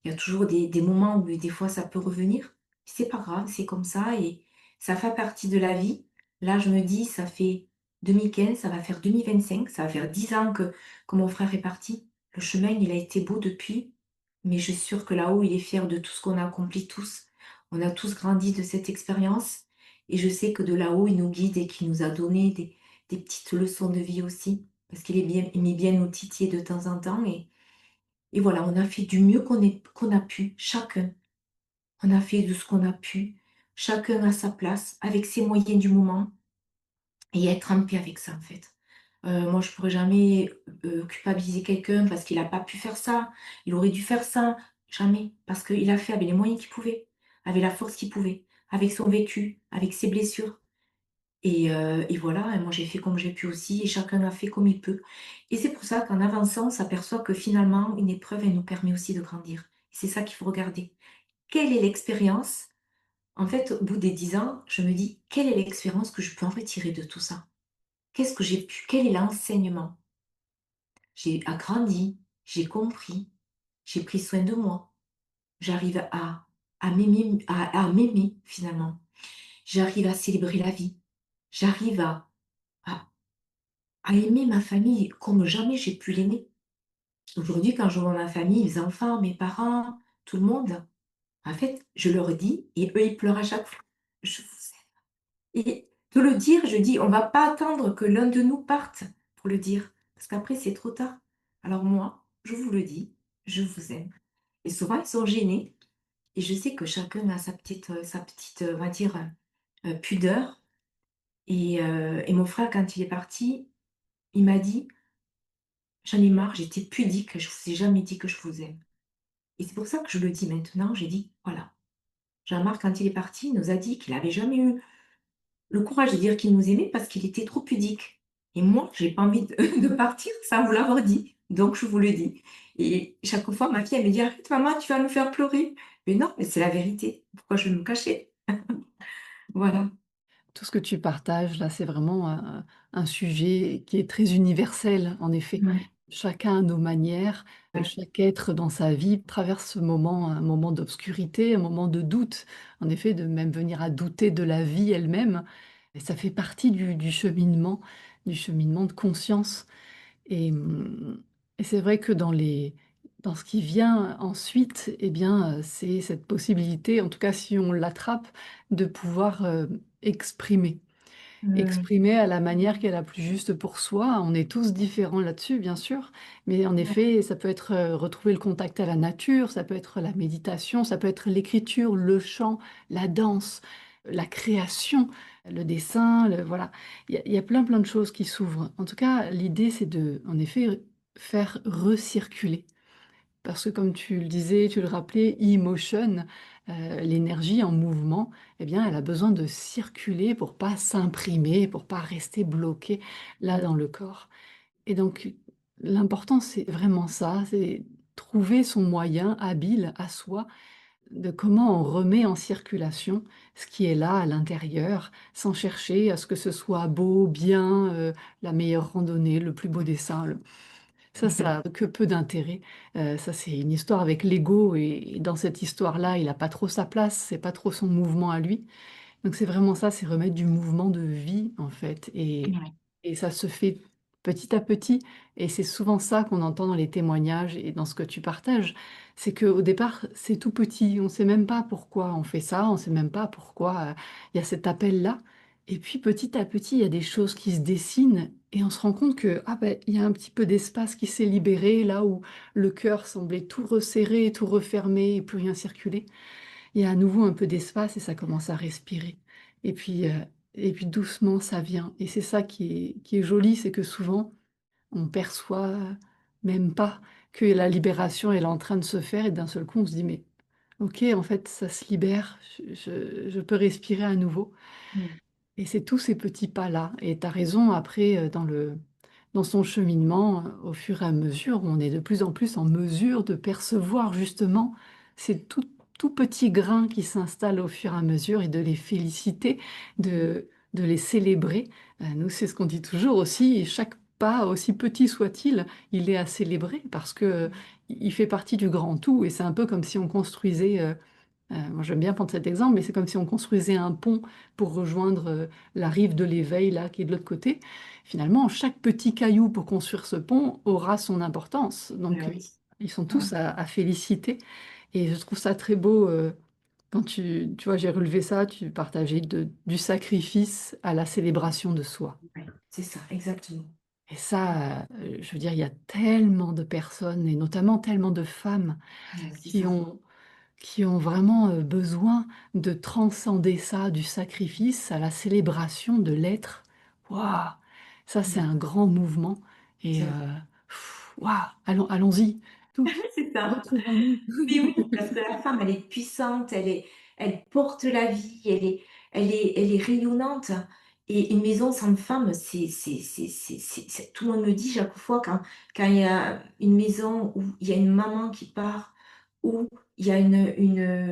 Il y a toujours des moments où des fois ça peut revenir. C'est pas grave, c'est comme ça et ça fait partie de la vie. Là, je me dis, ça fait 2015, ça va faire 2025, ça va faire 10 ans que mon frère est parti. Le chemin, il a été beau depuis, mais je suis sûre que là-haut, il est fier de tout ce qu'on a accompli tous. On a tous grandi de cette expérience et je sais que de là-haut, il nous guide et qu'il nous a donné des petites leçons de vie aussi, parce qu'il est bien, il aimait bien nous titiller de temps en temps et voilà, on a fait du mieux qu'on a pu, chacun. On a fait de ce qu'on a pu. chacun à sa place, avec ses moyens du moment et être en paix avec ça, en fait. Moi, je pourrais jamais, culpabiliser quelqu'un parce qu'il a pas pu faire ça, il aurait dû faire ça, jamais, parce qu'il a fait avec les moyens qu'il pouvait, avec la force qu'il pouvait, avec son vécu, avec ses blessures et voilà et moi j'ai fait comme j'ai pu aussi et chacun a fait comme il peut et c'est pour ça qu'en avançant, on s'aperçoit que finalement une épreuve, elle nous permet aussi de grandir. C'est ça qu'il faut regarder. Quelle est l'expérience? En fait, au bout des 10 ans, je me dis: «Quelle est l'expérience que je peux en retirer de tout ça? Qu'est-ce que j'ai pu quel est l'enseignement?» J'ai agrandi, j'ai compris, j'ai pris soin de moi. J'arrive à m'aimer finalement. J'arrive à célébrer la vie. J'arrive à à aimer ma famille comme jamais j'ai pu l'aimer. Aujourd'hui, quand je vois ma famille, mes enfants, mes parents, tout le monde, en fait, je leur dis et eux, ils pleurent à chaque fois: «Je vous aime» et de le dire, je dis: «On va pas attendre que l'un de nous parte pour le dire, parce qu'après c'est trop tard. Alors moi, je vous le dis, je vous aime» et souvent, ils sont gênés et je sais que chacun a sa petite, on va dire, pudeur et mon frère, quand il est parti, il m'a dit: «J'en ai marre, j'étais pudique, je vous ai jamais dit que je vous aime» et c'est pour ça que je le dis maintenant, j'ai dit: «Voilà». Jean-Marc, quand il est parti, il nous a dit qu'il avait jamais eu le courage de dire qu'il nous aimait parce qu'il était trop pudique et moi, j'ai pas envie de de partir sans vous l'avoir dit, donc je vous le dis et chaque fois, ma fille, elle me dit: «Arrête maman, tu vas nous faire pleurer». Mais non, mais c'est la vérité. Pourquoi je vais me cacher? Voilà. Tout ce que tu partages là, c'est vraiment un sujet qui est très universel, en effet. Ouais, Chacun à nos manières, ouais. chaque être dans sa vie traverse ce moment, un moment d'obscurité, un moment de doute. En effet, de même venir à douter de la vie elle-même et ça fait partie du cheminement de conscience et et c'est vrai que dans ce qui vient ensuite et bien, c'est cette possibilité, en tout cas si on l'attrape, de pouvoir, exprimer. Mmh. Exprimer à la manière qui est la plus juste pour soi. On est tous différents là-dessus, bien sûr, mais en Ouais. effet, ça peut être, retrouver le contact à la nature, ça peut être la méditation, ça peut être l'écriture, le chant, la danse, la création, le dessin, le voilà. Il y a plein, plein de choses qui s'ouvrent. En tout cas, l'idée, c'est de, en effet, faire recirculer. Parce que comme tu le disais, tu le rappelais, e-motion, l'énergie en mouvement, eh bien, elle a besoin de circuler pour pas s'imprimer, pour pas rester bloquée là dans le corps. Et donc, l'important, c'est vraiment ça, c'est trouver son moyen habile à soi de comment on remet en circulation ce qui est là à l'intérieur, sans chercher à ce que ce soit beau, bien, la meilleure randonnée, le plus beau dessin, ça a que peu d'intérêt. Ça, c'est une histoire avec l'ego et dans cette histoire-là, il a pas trop sa place, c'est pas trop son mouvement à lui. Donc c'est vraiment ça, c'est remettre du mouvement de vie, en fait Ouais. et ça se fait petit à petit et c'est souvent ça qu'on entend dans les témoignages et dans ce que tu partages. C'est qu'au départ, c'est tout petit, on sait même pas pourquoi on fait ça, on sait même pas pourquoi, il y a cet appel-là et puis petit à petit, il y a des choses qui se dessinent et on se rend compte que, ah ben il y a un petit peu d'espace qui s'est libéré là où le cœur semblait tout resserré, tout refermé et plus rien circuler. Il y a à nouveau un peu d'espace et ça commence à respirer et puis doucement ça vient et c'est ça qui est joli, c'est que souvent on perçoit même pas que la libération elle est en train de se faire et d'un seul coup on se dit: «Mais OK, en fait ça se libère, je peux respirer à nouveau». Mmh. Et c'est tous ces petits pas-là et tu as raison après, dans son cheminement, au fur et à mesure, on est de plus en plus en mesure de percevoir justement ces tout petits grains qui s'installent au fur et à mesure et de les féliciter, de les célébrer. Nous, c'est ce qu'on dit toujours aussi, chaque pas, aussi petit soit-il, il est à célébrer parce que, il fait partie du grand tout et c'est un peu comme si on construisait, moi j'aime bien prendre cet exemple, mais c'est comme si on construisait un pont pour rejoindre, la rive de l'éveil là qui est de l'autre côté. Finalement, chaque petit caillou pour construire ce pont aura son importance, Bah donc oui. ils sont Ouais. tous à féliciter et je trouve ça très beau, quand tu vois, j'ai relevé ça, tu partageais du sacrifice à la célébration de soi Ouais. C'est ça, exactement. et ça, je veux dire, il y a tellement de personnes et notamment tellement de femmes Ouais, c'est qui ça. ont qui ont vraiment, besoin de transcender ça, du sacrifice à la célébration de l'être. Waouh! Ça, c'est Mmh. un grand mouvement et C'est vrai. waouh! Allons-y toutes, C'est ça. retrouvons-nous. Mais oui, parce que la femme, elle est puissante, elle porte la vie, elle est rayonnante et une maison sans femme, c'est tout le monde me dit chaque fois quand il y a une maison où il y a une maman qui part, où il y a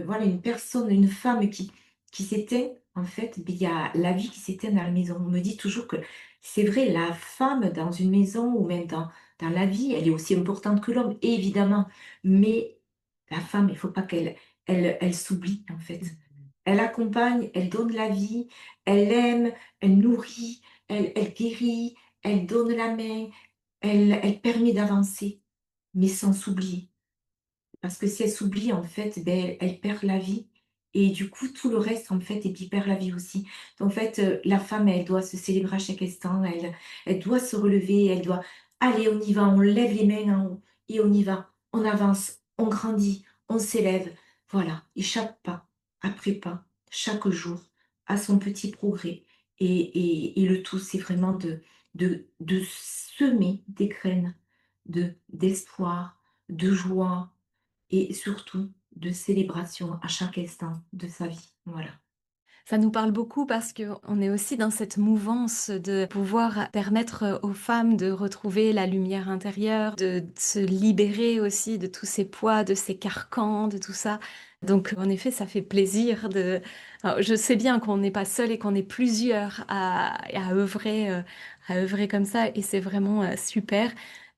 voilà, une personne, une femme qui s'éteint, en fait, beh, il y a la vie qui s'éteint dans la maison. On me dit toujours que c'est vrai, la femme dans une maison ou même dans la vie, elle est aussi importante que l'homme, évidemment, mais la femme, il faut pas qu'elle s'oublie, en fait. Elle accompagne, elle donne la vie, elle aime, elle nourrit, elle guérit, elle donne la main, elle permet d'avancer, mais sans s'oublier. Parce que si elle s'oublie, en fait, ben, elle perd la vie et du coup, tout le reste, en fait et puis perd la vie aussi. Donc en fait, la femme, elle doit se célébrer à chaque instant, elle doit se relever, elle doit: «Allez, on y va, on lève les mains en haut et on y va, on avance, on grandit, on s'élève». Voilà, et chaque pas après pas, chaque jour a son petit progrès et le tout, c'est vraiment de semer des graines d'espoir, de joie, et surtout de célébration à chaque instant de sa vie. Voilà. Ça nous parle beaucoup parce qu'on est aussi dans cette mouvance de pouvoir permettre aux femmes de retrouver la lumière intérieure, de se libérer aussi de tous ces poids, de ces carcans, de tout ça. Donc, en effet, ça fait plaisir de... Alors, je sais bien qu'on n'est pas seul et qu'on est plusieurs à œuvrer comme ça et c'est vraiment super.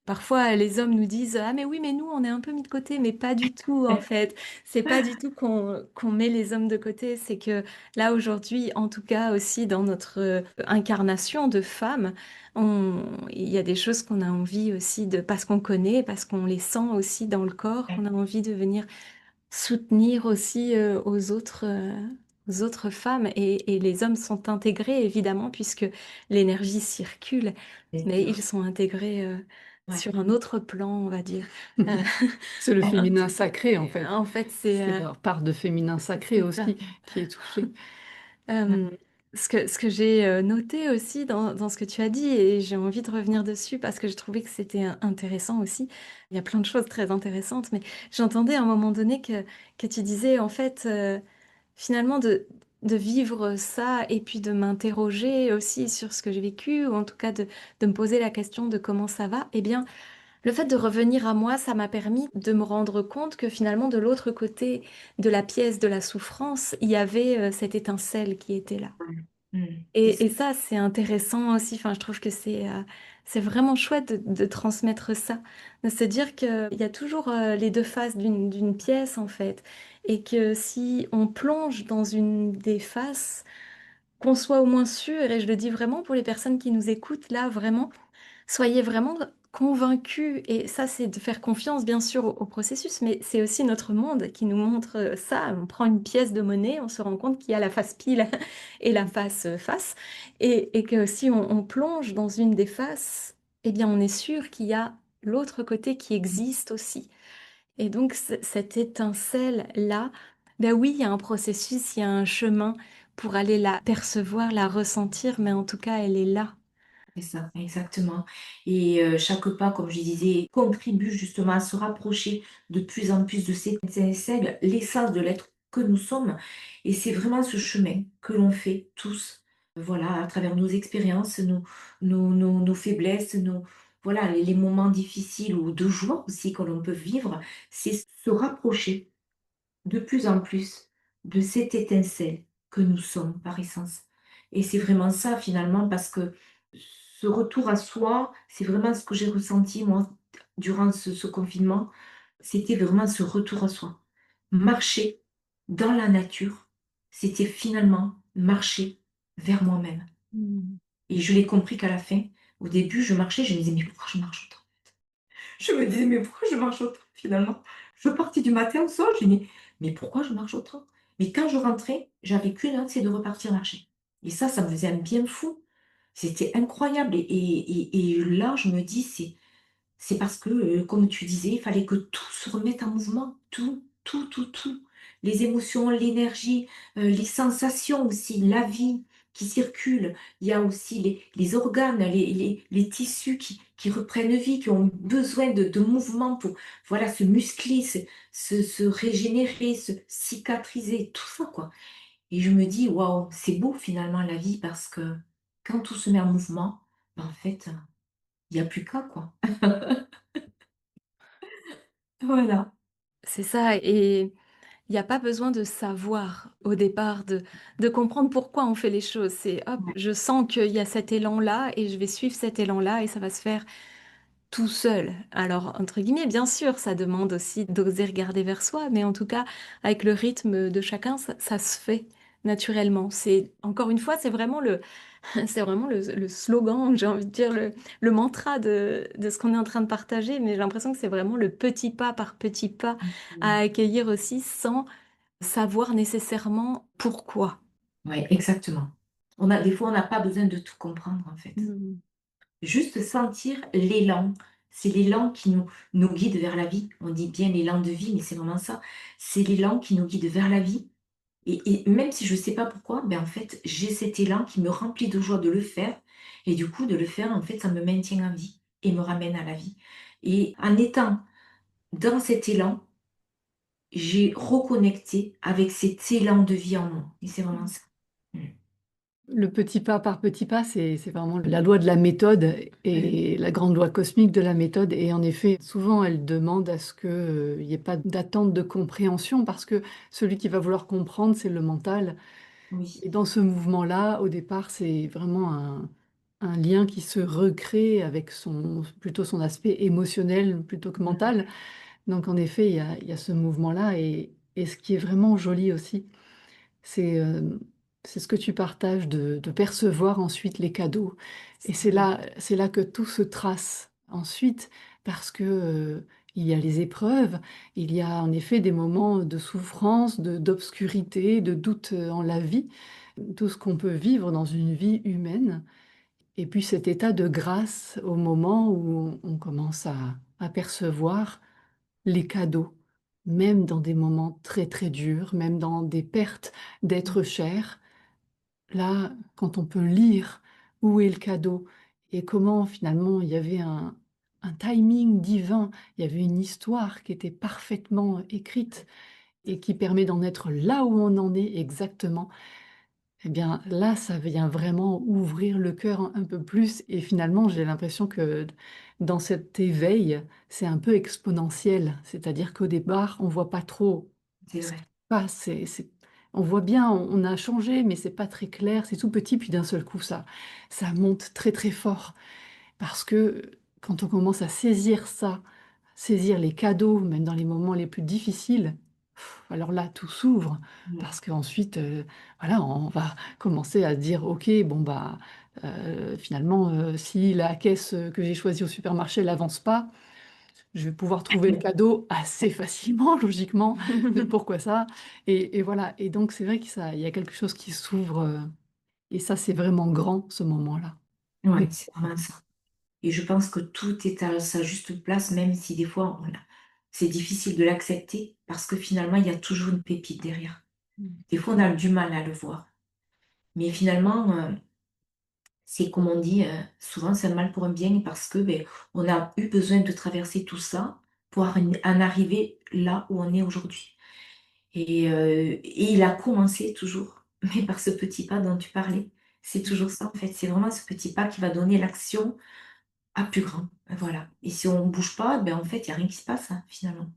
Parfois, les hommes nous disent, ah mais oui, mais nous, on est un peu mis de côté, mais pas du tout, en fait. C'est pas du tout qu'on met les hommes de côté, c'est que là, aujourd'hui, en tout cas aussi dans notre incarnation de femme, il y a des choses qu'on a envie aussi de, parce qu'on connaît, parce qu'on les sent aussi dans le corps, qu'on a envie de venir soutenir aussi aux autres femmes. Et les hommes sont intégrés, évidemment, puisque l'énergie circule, Bien mais ils sûr. sont intégrés Ouais. sur un autre plan, on va dire. Euh, C'est le Ouais. féminin sacré, en fait. en fait, C'est leur part de féminin sacré c'est ça. aussi qui est touchée. Euh, Ouais. ce que j'ai noté aussi dans ce que tu as dit, et j'ai envie de revenir dessus parce que je trouvais que c'était intéressant aussi. Il y a plein de choses très intéressantes, mais j'entendais à un moment donné que tu disais en fait finalement de vivre ça et puis de m'interroger aussi sur ce que j'ai vécu, ou en tout cas de me poser la question de comment ça va. Eh bien, le fait de revenir à moi, ça m'a permis de me rendre compte que finalement, de l'autre côté de la pièce de la souffrance, il y avait cette étincelle qui était là. Ouais. Mmh. C'est ça. Et ça, c'est intéressant aussi. Enfin, je trouve que c'est vraiment chouette de transmettre ça, de se dire qu'il y a toujours les deux faces d'une pièce, en fait. Et que si on plonge dans une des faces, qu'on soit au moins sûr, et je le dis vraiment pour les personnes qui nous écoutent, là, vraiment, soyez vraiment convaincus, et ça c'est de faire confiance bien sûr au processus, mais c'est aussi notre monde qui nous montre ça. On prend une pièce de monnaie, on se rend compte qu'il y a la face pile et la face face, et que si on plonge dans une des faces, eh bien on est sûr qu'il y a l'autre côté qui existe aussi. Et donc cette étincelle-là, ben oui, il y a un processus, il y a un chemin pour aller la percevoir, la ressentir, mais en tout cas elle est là. C'est ça, exactement. Et chaque pas, comme je disais, contribue justement à se rapprocher de plus en plus de cette étincelle, l'essence de l'être que nous sommes. Et c'est vraiment ce chemin que l'on fait tous, voilà, à travers nos expériences, nos faiblesses, voilà, les moments difficiles ou de joie aussi que l'on peut vivre, c'est se rapprocher de plus en plus de cette étincelle que nous sommes par essence. Et c'est vraiment ça finalement, parce que ce retour à soi, c'est vraiment ce que j'ai ressenti moi durant ce confinement. C'était vraiment ce retour à soi. Marcher dans la nature, c'était finalement marcher vers moi-même. Mm. Et je l'ai compris qu'à la fin. Au début, je marchais, je me disais, mais pourquoi je marche autant? Je me disais: «Mais pourquoi je marche autant finalement?» Je partais du matin au soir, je dis: «Mais pourquoi je marche autant?» Mais quand je rentrais, j'avais qu'une hâte, c'est de repartir marcher. Et ça me faisait un bien fou. C'était incroyable et là, je me dis: «C'est parce que, comme tu disais, il fallait que tout se remette en mouvement, tout, tout, tout, tout». les émotions, l'énergie, les sensations aussi, la vie qui circule. Il y a aussi les organes, les tissus qui reprennent vie, qui ont besoin de mouvements pour, voilà, se muscler, se régénérer, se cicatriser, tout ça, quoi. Et je me dis: «Waouh, c'est beau finalement la vie» parce que quand tout se met en mouvement, ben, en fait, il y a plus qu'à, quoi. Voilà. C'est ça et il y a pas besoin de savoir au départ, de comprendre pourquoi on fait les choses. C'est hop, Ouais, je sens qu'il y a cet élan-là et je vais suivre cet élan-là et ça va se faire tout seul. Alors, entre guillemets, bien sûr, ça demande aussi d'oser regarder vers soi, mais en tout cas, avec le rythme de chacun, ça se fait naturellement. C'est, encore une fois, c'est vraiment c'est vraiment le slogan, j'ai envie de dire, le mantra de ce qu'on est en train de partager, mais j'ai l'impression que c'est vraiment le petit pas par petit pas à absolument. accueillir aussi sans savoir nécessairement pourquoi. Ouais, exactement. Des fois, on n'a pas besoin de tout comprendre, en fait. Mmh. Juste sentir l'élan. C'est l'élan qui nous guide vers la vie. On dit bien l'élan de vie, mais c'est vraiment ça. C'est l'élan qui nous guide vers la vie. Et même si je ne sais pas pourquoi, ben, en fait, j'ai cet élan qui me remplit de joie de le faire. Et du coup, de le faire, en fait, ça me maintient en vie et me ramène à la vie. Et en étant dans cet élan, j'ai reconnecté avec cet élan de vie en moi. Et c'est vraiment ça. Mmh. Le petit pas par petit pas, c'est vraiment la loi de la méthode Mmh. et la grande loi cosmique de la méthode et en effet, souvent elle demande à ce que, il y ait pas d'attente de compréhension parce que celui qui va vouloir comprendre, c'est le mental Oui. et dans ce mouvement-là, au départ, c'est vraiment un lien qui se recrée avec son plutôt son aspect émotionnel plutôt que Mmh. mental. Donc en effet, il y a ce mouvement-là et ce qui est vraiment joli aussi, c'est, c'est ce que tu partages de percevoir ensuite les cadeaux et C'est vrai. c'est là que tout se trace ensuite parce que, il y a les épreuves, il y a en effet des moments de souffrance, d'obscurité, de doute, en la vie, tout ce qu'on peut vivre dans une vie humaine et puis cet état de grâce au moment où on commence à percevoir les cadeaux, même dans des moments très, très durs, même dans des pertes Mmh. d'êtres chers. Là, quand on peut lire où est le cadeau et comment finalement il y avait un timing divin, il y avait une histoire qui était parfaitement écrite et qui permet d'en être là où on en est exactement, eh bien là, ça vient vraiment ouvrir le cœur un peu plus et finalement, j'ai l'impression que dans cet éveil, c'est un peu exponentiel. C'est-à-dire qu'au départ, on voit pas trop C'est ce vrai. qui se passe, c'est on voit bien, on a changé, mais c'est pas très clair, c'est tout petit, puis d'un seul coup, ça monte très, très fort. Parce que quand on commence à saisir ça, saisir les cadeaux, même dans les moments les plus difficiles, alors là, tout s'ouvre Ouais. parce qu'ensuite, voilà, on va commencer à se dire: «OK, bon, bah, finalement, si la caisse, que j'ai choisie au supermarché, elle avance pas, je vais pouvoir trouver le cadeau assez facilement, logiquement. Pourquoi ça?» Et voilà et donc c'est vrai que ça il y a quelque chose qui s'ouvre, et ça, c'est vraiment grand, ce moment-là. Mmh. Ouais, c'est vraiment ça. Et je pense que tout est à sa juste place, même si des fois, c'est difficile de l'accepter, parce que finalement, il y a toujours une pépite derrière. Mmh. Des fois, on a du mal à le voir. Mais finalement, c'est comme on dit, souvent c'est un mal pour un bien parce que, beh, on a eu besoin de traverser tout ça pour en arriver là où on est aujourd'hui. Et il a commencé toujours, mais par ce petit pas dont tu parlais. C'est Mmh. toujours ça en fait, c'est vraiment ce petit pas qui va donner l'action à plus grand, voilà. Et si on bouge pas, ben, en fait, il y a rien qui se passe, hein, finalement.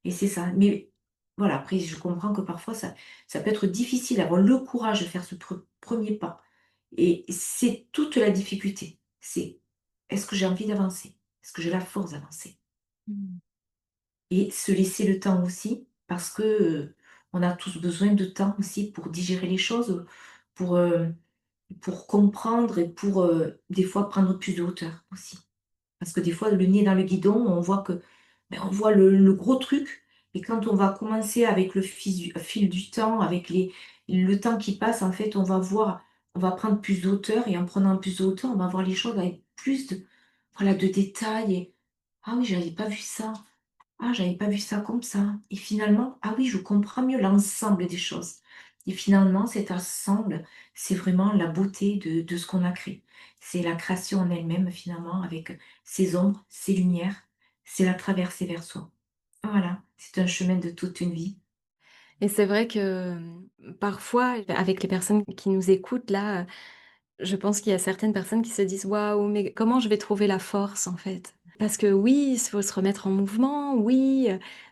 Et c'est ça. Mais voilà, après je comprends que parfois ça peut être difficile d'avoir le courage de faire ce premier pas. Et c'est toute la difficulté. C'est: «Est-ce que j'ai envie d'avancer? Est-ce que j'ai la force d'avancer?» Mmh. Et se laisser le temps aussi parce que, on a tous besoin de temps aussi pour digérer les choses, pour, pour comprendre et pour, des fois prendre plus de hauteur aussi. Parce que des fois, le nez dans le guidon, on voit que, ben, on voit le gros truc et quand on va commencer avec le fil du temps, avec le temps qui passe, en fait, on va prendre plus de hauteur et en prenant plus de hauteur, on va voir les choses avec plus de, voilà, de détails et: «Ah oui, j'avais pas vu ça. «Ah, j'avais pas vu ça comme ça et finalement, ah oui, je comprends mieux l'ensemble des choses» et finalement, cet ensemble, c'est vraiment la beauté de ce qu'on a créé. C'est la création en elle-même, finalement, avec ses ombres, ses lumières, c'est la traversée vers soi. Voilà, c'est un chemin de toute une vie. Et c'est vrai que, parfois, avec les personnes qui nous écoutent là, je pense qu'il y a certaines personnes qui se disent: «Waouh, mais comment je vais trouver la force, en fait?» Parce que oui, il faut se remettre en mouvement, oui,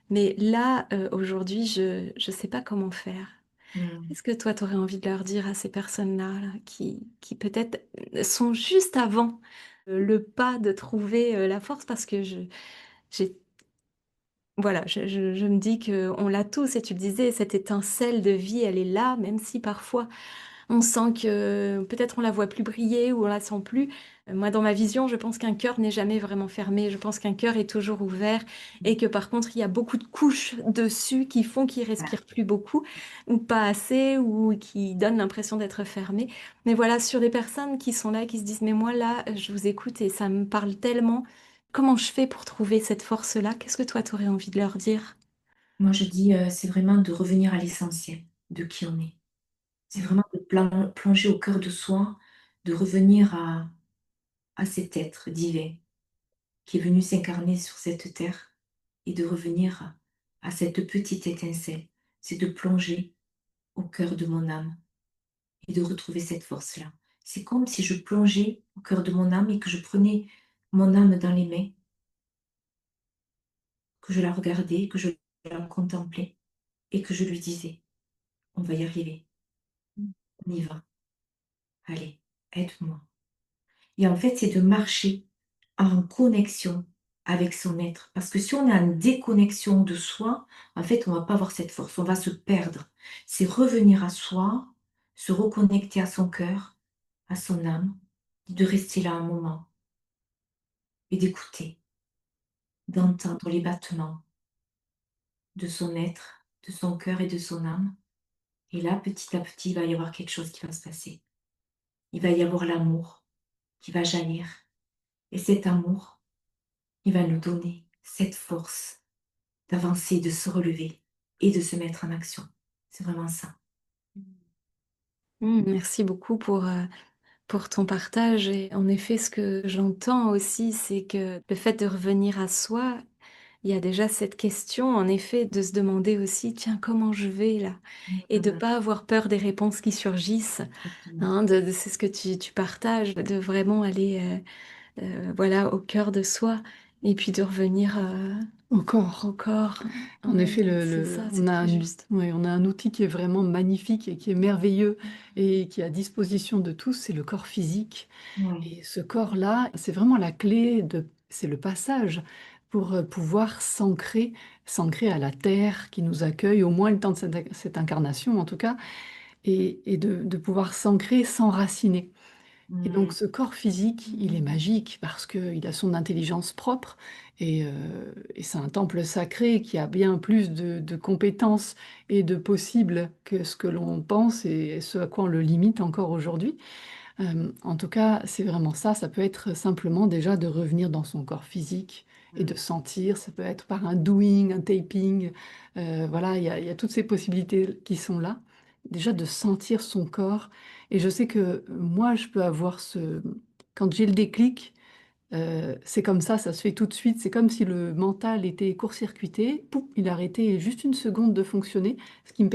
mais là, aujourd'hui, je sais pas comment faire. Mmh. Qu'est-ce que toi, tu aurais envie de leur dire à ces personnes-là, là, qui peut-être, sont juste avant, le pas de trouver, la force? Parce que j'ai voilà, je me dis qu'on l'a tous et tu le disais, cette étincelle de vie, elle est là, même si parfois on sent que peut-être on la voit plus briller ou on la sent plus. Moi, dans ma vision, je pense qu'un cœur n'est jamais vraiment fermé. Je pense qu'un cœur est toujours ouvert et que par contre, il y a beaucoup de couches dessus qui font qu'il Voilà. respire plus beaucoup ou pas assez ou qui donnent l'impression d'être fermé. Mais voilà, sur des personnes qui sont là, qui se disent: «Mais moi là, je vous écoute et ça me parle tellement. Comment je fais pour trouver cette force-là?» Qu'est-ce que toi, tu aurais envie de leur dire? Moi, je dis, c'est vraiment de revenir à l'essentiel de qui on est. C'est Mmh. vraiment de plonger au cœur de soi, de revenir à cet être divin qui est venu s'incarner sur cette terre et de revenir à cette petite étincelle. C'est de plonger au cœur de mon âme et de retrouver cette force-là. C'est comme si je plongeais au cœur de mon âme et que je prenais mon âme dans les mains, que je la regardais, que je la contemplais et que je lui disais: «On va y arriver, on y va, allez, aide-moi». Et en fait, c'est de marcher en connexion avec son être. Parce que si on est en déconnexion de soi, en fait, on va pas avoir cette force, on va se perdre. C'est revenir à soi, se reconnecter à son cœur, à son âme, de rester là un moment et d'écouter, d'entendre les battements de son être, de son cœur et de son âme. Et là, petit à petit, il va y avoir quelque chose qui va se passer. Il va y avoir l'amour qui va jaillir. Et cet amour, il va nous donner cette force d'avancer, de se relever et de se mettre en action. C'est vraiment ça. Merci beaucoup pour ton partage et en effet, ce que j'entends aussi, c'est que le fait de revenir à soi, il y a déjà cette question, en effet, de se demander aussi: «Tiens, comment je vais là?» et de Mmh. pas avoir peur des réponses qui surgissent, Exactement. hein, de c'est ce que tu partages, de vraiment aller, voilà, au cœur de soi et puis de revenir, Au corps. au corps. En Ouais, effet, c'est ça, c'est on a très un, juste. ouais, on a un outil qui est vraiment magnifique et qui est merveilleux et qui est à disposition de tous, c'est le corps physique. Oui, Et ce corps-là, c'est vraiment la clé c'est le passage pour pouvoir s'ancrer à la terre qui nous accueille, au moins le temps de cette incarnation en tout cas, et de pouvoir s'ancrer, s'enraciner. Et donc mmh, ce corps physique, il est magique parce qu'il a son intelligence propre et c'est un temple sacré qui a bien plus de compétences et de possibles que ce que l'on pense et ce à quoi on le limite encore aujourd'hui. En tout cas, c'est vraiment ça. Ça peut être simplement déjà de revenir dans son corps physique et de mmh, sentir. Ça peut être par un doing, un taping. Voilà, il y a toutes ces possibilités qui sont là. Déjà de sentir son corps. Et je sais que moi, je peux avoir quand j'ai le déclic, c'est comme ça se fait tout de suite. C'est comme si le mental était court-circuité. Pouf, il arrêtait juste une seconde de fonctionner, ce qui me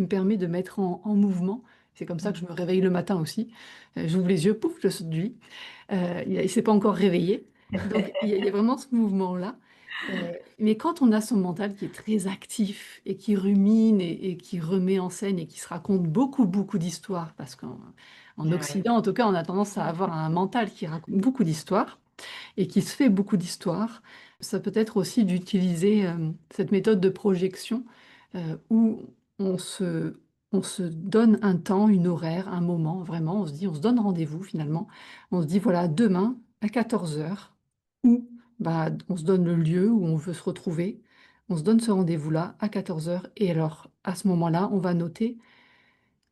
permet de mettre en mouvement. C'est comme ça que je mmh. me réveille le matin aussi. J'ouvre les yeux, pouf, je saute du lit. Il ne s'est pas encore réveillé. Donc il y a vraiment ce mouvement-là. Mais quand on a son mental qui est très actif et qui rumine et qui remet en scène et qui se raconte beaucoup, beaucoup d'histoires, parce qu'en Ah ouais. Occident, en tout cas, on a tendance à avoir un mental qui raconte beaucoup d'histoires et qui se fait beaucoup d'histoires. Ça peut être aussi d'utiliser cette méthode de projection où on se, on se donne un temps, une horaire, un moment, vraiment, on se donne rendez-vous finalement. On se dit, voilà, demain à 14 heures, ou bah, on se donne le lieu où on veut se retrouver. On se donne ce rendez-vous-là à 14 heures et alors à ce moment-là, on va noter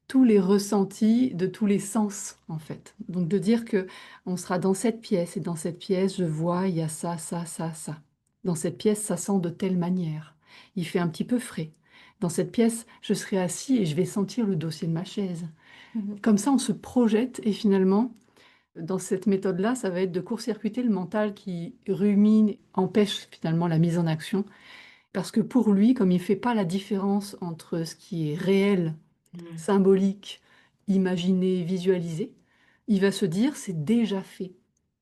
tous les ressentis de tous les sens, en fait. Donc de dire que on sera dans cette pièce et dans cette pièce, je vois, il y a ça, ça, ça, ça. Dans cette pièce, ça sent de telle manière. Il fait un petit peu frais. Dans cette pièce, je serai assis et je vais sentir le dossier de ma chaise. Mhm. Comme ça, on se projette et finalement, dans cette méthode-là, ça va être de court-circuiter le mental qui rumine, empêche finalement la mise en action. Parce que pour lui, comme il ne fait pas la différence entre ce qui est réel, Mm. symbolique, imaginé, visualisé, il va se dire c'est déjà fait.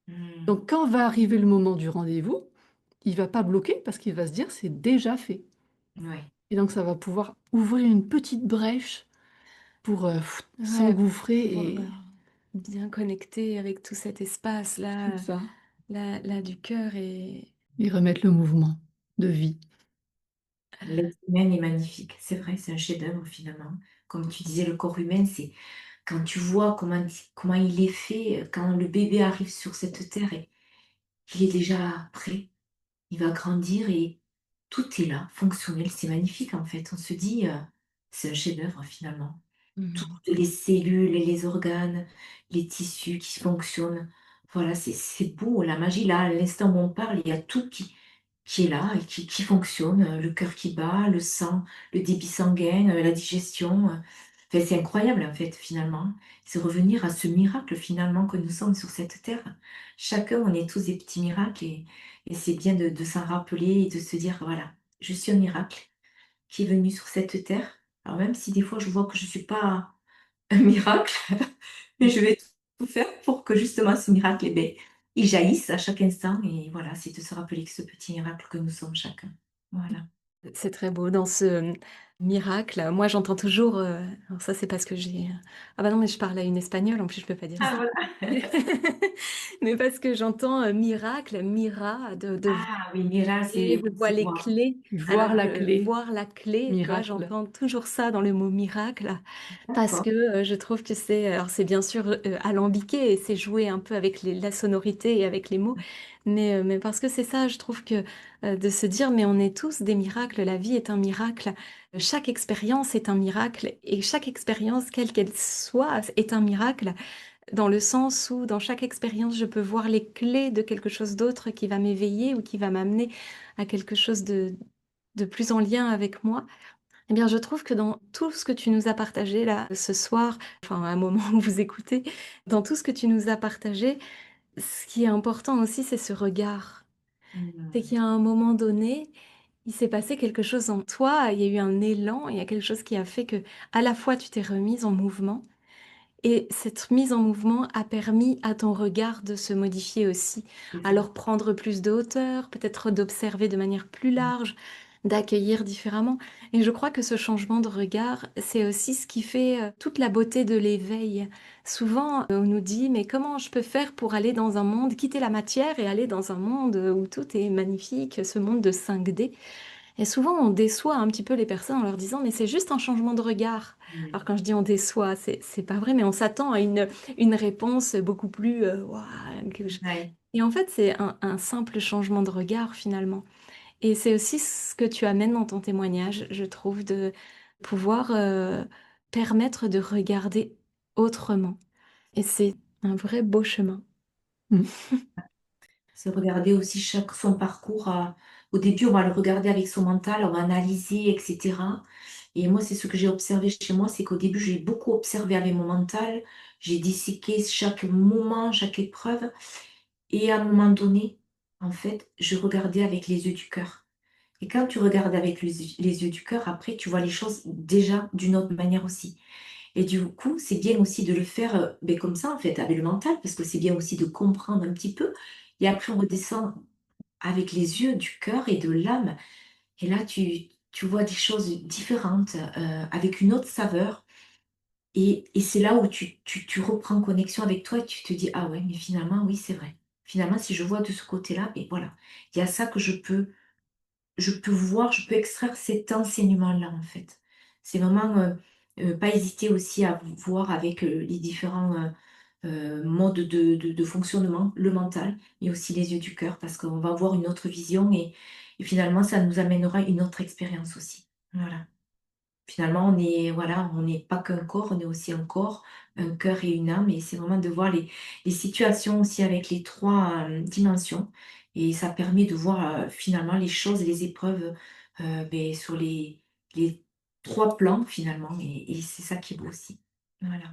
Mm. Donc quand va arriver le moment du rendez-vous, il va pas bloquer parce qu'il va se dire c'est déjà fait. Ouais. Et donc ça va pouvoir ouvrir une petite brèche pour Ouais, s'engouffrer pouvoir et bien connecter avec tout cet c'est espace-là, ça. là du cœur et Et remettre le mouvement de vie. L'être humain est magnifique. C'est vrai, c'est un chef-d'œuvre finalement. Comme tu disais, le corps humain, c'est quand tu vois comment il est fait, quand le bébé arrive sur cette terre et qu'il est déjà prêt, il va grandir et tout est là, fonctionnel. C'est magnifique en fait. On se dit, c'est un chef-d'œuvre finalement. Toutes Mhm. les cellules, les organes, les tissus qui fonctionnent. Voilà, c'est beau, la magie là, à l'instant où on parle, il y a tout qui est là et qui fonctionne, le cœur qui bat, le sang, le débit sanguin, la digestion. Enfin, c'est incroyable en fait finalement. C'est revenir à ce miracle finalement que nous sommes sur cette terre. Chacun, on est tous des petits miracles et c'est bien de s'en rappeler et de se dire, voilà, je suis un miracle qui est venu sur cette terre. Alors même si des fois je vois que je ne suis pas un miracle, mais je vais tout faire pour que justement ce miracle, eh beh, il jaillisse à chaque instant et voilà, c'est de se rappeler que ce petit miracle que nous sommes chacun. Voilà. C'est très beau dans ce miracle. Moi, j'entends toujours, alors ça, c'est parce que ah bah non, mais je parle à une espagnole, en plus, je peux pas dire Ah ça. voilà. Mais parce que j'entends, miracle, mira, de Ah oui, miracle, et c'est de c'est voir les voir. clés. Voir Alors, la clé, voir la clé, tu vois, miracle. j'entends toujours ça dans le mot miracle parce que, D'accord. je trouve que c'est bien sûr, alambiqué et c'est jouer un peu avec la sonorité et avec les mots, mais parce que c'est ça, je trouve que, de se dire: «Mais on est tous des miracles, la vie est un miracle, chaque expérience est un miracle et chaque expérience, quelle qu'elle soit, est un miracle». Dans le sens où dans chaque expérience, je peux voir les clés de quelque chose d'autre qui va m'éveiller ou qui va m'amener à quelque chose de plus en lien avec moi. Eh bien, je trouve que dans tout ce que tu nous as partagé là, ce soir, enfin, à un moment où vous écoutez, dans tout ce que tu nous as partagé, ce qui est important aussi, c'est ce regard. C'est Mmh. qu'il y a un moment donné, il s'est passé quelque chose en toi, il y a eu un élan, il y a quelque chose qui a fait que, à la fois, tu t'es remise en mouvement et cette mise en mouvement a permis à ton regard de se modifier aussi. C'est ça. Alors prendre plus de hauteur, peut-être d'observer de manière plus Mmh. large, d'accueillir différemment. Et je crois que ce changement de regard, c'est aussi ce qui fait toute la beauté de l'éveil. Souvent, on nous dit, mais comment je peux faire pour aller dans un monde, quitter la matière et aller dans un monde où tout est magnifique, ce monde de 5D. Et souvent, on déçoit un petit peu les personnes en leur disant, mais c'est juste un changement de regard. Alors Mmh. quand je dis on déçoit, c'est pas vrai, mais on s'attend à une réponse beaucoup plus... Ouah, Ouais. Et en fait, c'est un simple changement de regard finalement. Et c'est aussi ce que tu amènes dans ton témoignage, je trouve, de pouvoir permettre de regarder autrement. Et c'est un vrai beau chemin. Mm. C'est regarder aussi chaque son parcours au début, on va le regarder avec son mental, on va analyser et cetera et moi, c'est ce que j'ai observé chez moi, c'est qu'au début, j'ai beaucoup observé avec mon mental. J'ai disséqué chaque moment, chaque épreuve et à un moment donné, en fait, je regardais avec les yeux du cœur et quand tu regardes avec les yeux du cœur, après, tu vois les choses déjà d'une autre manière aussi et du coup, c'est bien aussi de le faire, comme ça, en fait, avec le mental, parce que c'est bien aussi de comprendre un petit peu et après on redescend avec les yeux du cœur et de l'âme et là tu vois des choses différentes, avec une autre saveur et c'est là où tu reprends connexion avec toi et tu te dis: «Ah ouais, mais finalement, oui, c'est vrai. Finalement, si je vois de ce côté-là, et voilà, il y a ça que je peux voir, je peux extraire cet enseignement-là, en fait». C'est vraiment, pas hésiter aussi à voir avec, les différents, modes de fonctionnement, le mental, mais aussi les yeux du cœur, parce qu'on va avoir une autre vision et finalement, ça nous amènera une autre expérience aussi. Voilà. Finalement, on est voilà, on n'est pas qu'un corps, on est aussi un corps, un cœur et une âme et c'est vraiment de voir les situations aussi avec les 3 dimensions et ça permet de voir, finalement les choses et les épreuves, sur les 3 plans finalement, et c'est ça qui est beau aussi. Voilà.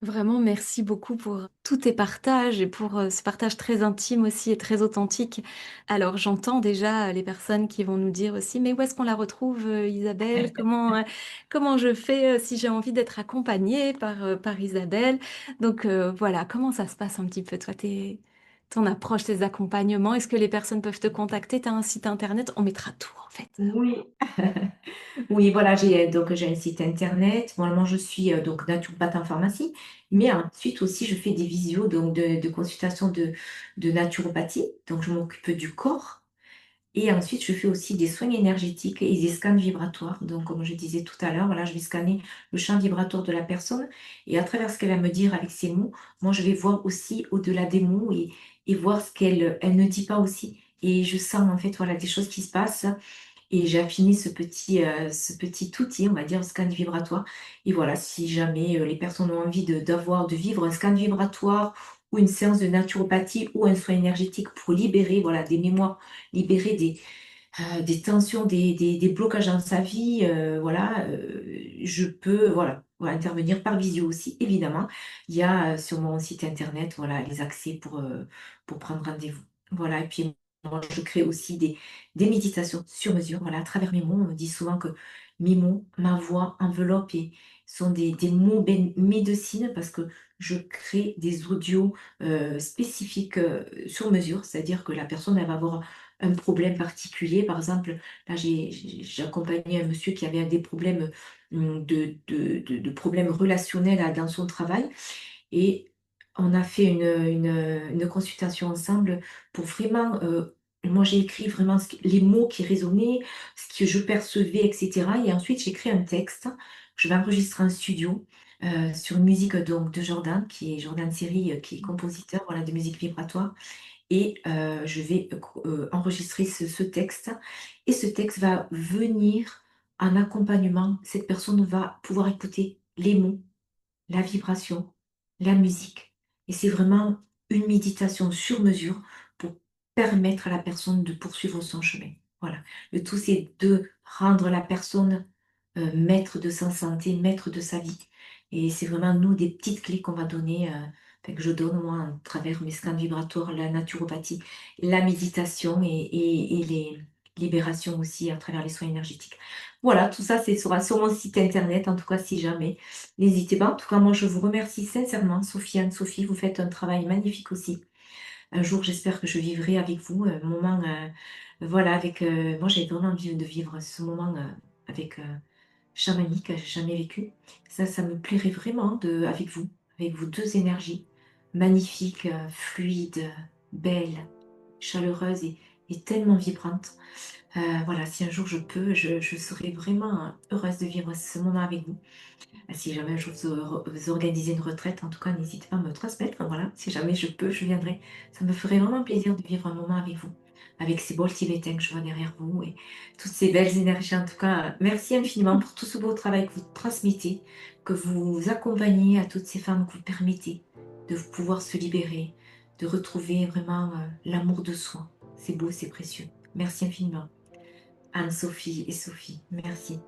Vraiment, merci beaucoup pour tous tes partages et pour, ce partage très intime aussi et très authentique. Alors j'entends déjà, les personnes qui vont nous dire aussi: «Mais où est-ce qu'on la retrouve, Isabelle? Comment je fais, si j'ai envie d'être accompagnée par Isabelle?» Donc, voilà, comment ça se passe un petit peu toi, ton approche, tes accompagnements? Est-ce que les personnes peuvent te contacter? Tu as un site internet? On mettra tout en fait. Oui. Oui, voilà, j'ai un site internet. Normalement, je suis, donc naturopathe en pharmacie, mais ensuite aussi je fais des visios donc de consultations de naturopathie. Donc je m'occupe du corps, et ensuite je fais aussi des soins énergétiques et des scans vibratoires. Donc comme je disais tout à l'heure, voilà, je vais scanner le champ vibratoire de la personne, et à travers ce qu'elle va me dire avec ses mots, moi je vais voir aussi au-delà des mots, et voir ce qu'elle ne dit pas aussi. Et je sens en fait, voilà, des choses qui se passent, et j'ai affiné ce petit outil, on va dire, scan vibratoire. Et voilà, si jamais, les personnes ont envie de vivre un scan vibratoire ou une séance de naturopathie ou un soin énergétique pour libérer, voilà, des mémoires, libérer des tensions, des blocages dans sa vie, voilà, je peux, voilà, intervenir par visio aussi, évidemment. Il y a, sur mon site internet, voilà, les accès pour prendre rendez-vous. Voilà, et puis moi, je crée aussi des méditations sur mesure, voilà, à travers mes mots. On me dit souvent que mes mots, ma voix enveloppe et sont des mots médecine, parce que je crée des audios, spécifiques, sur mesure. C'est-à-dire que la personne, elle va avoir un problème particulier. Par exemple, là, j'ai accompagné un monsieur qui avait des problèmes, de problèmes relationnels dans son travail, et on a fait une consultation ensemble pour vraiment, moi j'ai écrit vraiment les mots qui résonnaient, ce que je percevais, et cetera, et ensuite j'ai écrit un texte que je vais enregistrer en studio, sur une musique donc de Jordan, qui est Jordan Siri, qui est compositeur, voilà, de musique vibratoire, et je vais enregistrer ce texte, et ce texte va venir en accompagnement. Cette personne va pouvoir écouter les mots, la vibration, la musique, et c'est vraiment une méditation sur mesure pour permettre à la personne de poursuivre son chemin. Voilà. Le tout, c'est de rendre la personne, maître de sa santé, maître de sa vie, et c'est vraiment nous des petites clés qu'on va donner, que je donne moi à travers mes scans vibratoires, la naturopathie, la méditation, et les libérations aussi à travers les soins énergétiques. Voilà, tout ça, c'est sur mon site internet, en tout cas, si jamais. N'hésitez pas. En tout cas, moi, je vous remercie sincèrement, Sophie, Anne-Sophie, vous faites un travail magnifique aussi. Un jour, j'espère que je vivrai avec vous un moment, voilà, avec, moi, j'ai vraiment envie de vivre ce moment, avec, chamanique, j'ai jamais vécu. Ça me plairait vraiment avec vous 2 énergies magnifiques, fluides, belles, chaleureuses, et tellement vibrantes. Voilà, si un jour je peux, je serais vraiment heureuse de vivre ce moment avec vous. Si jamais un jour vous organisez une retraite, en tout cas, n'hésitez pas à me transmettre. Voilà, si jamais je peux, je viendrai. Ça me ferait vraiment plaisir de vivre un moment avec vous, avec ces beaux tibétains que je vois derrière vous, et toutes ces belles énergies. En tout cas, merci infiniment pour tout ce beau travail que vous transmettez, que vous accompagnez à toutes ces femmes, que vous permettez de pouvoir se libérer, de retrouver vraiment, l'amour de soi. C'est beau, c'est précieux. Merci infiniment. Anne-Sophie et Sophie, merci.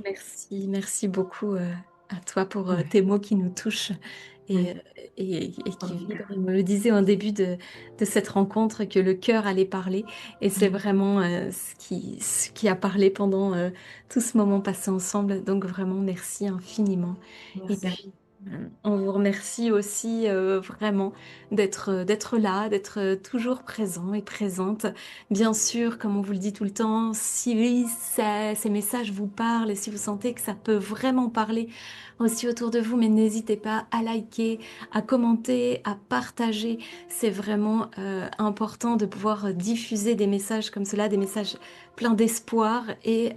Merci, merci beaucoup, à toi pour, Ouais, tes mots qui nous touchent et ouais, et dans qui le vibrent. cœur. Il me le disait en début de cette rencontre que le cœur allait parler, et c'est Mmh. vraiment, ce qui a parlé pendant, tout ce moment passé ensemble. Donc vraiment merci infiniment, et Merci puis, infiniment. on vous remercie aussi, vraiment d'être là, d'être, toujours présent et présente. Bien sûr, comme on vous le dit tout le temps, si ces messages vous parlent et si vous sentez que ça peut vraiment parler aussi autour de vous, mais n'hésitez pas à liker, à commenter, à partager. C'est vraiment important de pouvoir diffuser des messages comme cela, des messages pleins d'espoir et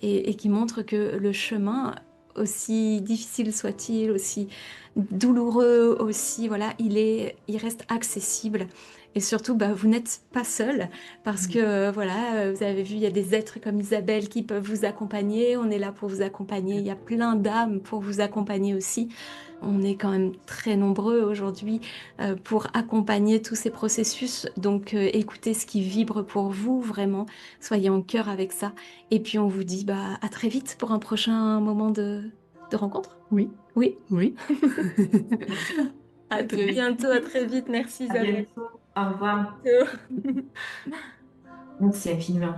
qui montrent que le chemin, aussi difficile soit-il, aussi douloureux aussi, voilà, il reste accessible. Et surtout, bah, vous n'êtes pas seul parce que Mmh. voilà, vous avez vu, il y a des êtres comme Isabelle qui peuvent vous accompagner. On est là pour vous accompagner. Il y a plein d'âmes pour vous accompagner aussi. On est quand même très nombreux aujourd'hui pour accompagner tous ces processus. Donc écoutez ce qui vibre pour vous, vraiment. Soyez en cœur avec ça. Et puis on vous dit bah, à très vite pour un prochain moment de rencontre. Oui, Oui, oui. à très bientôt, à très vite. Merci À Isabelle. bientôt. Au revoir. Ciao. Merci infiniment.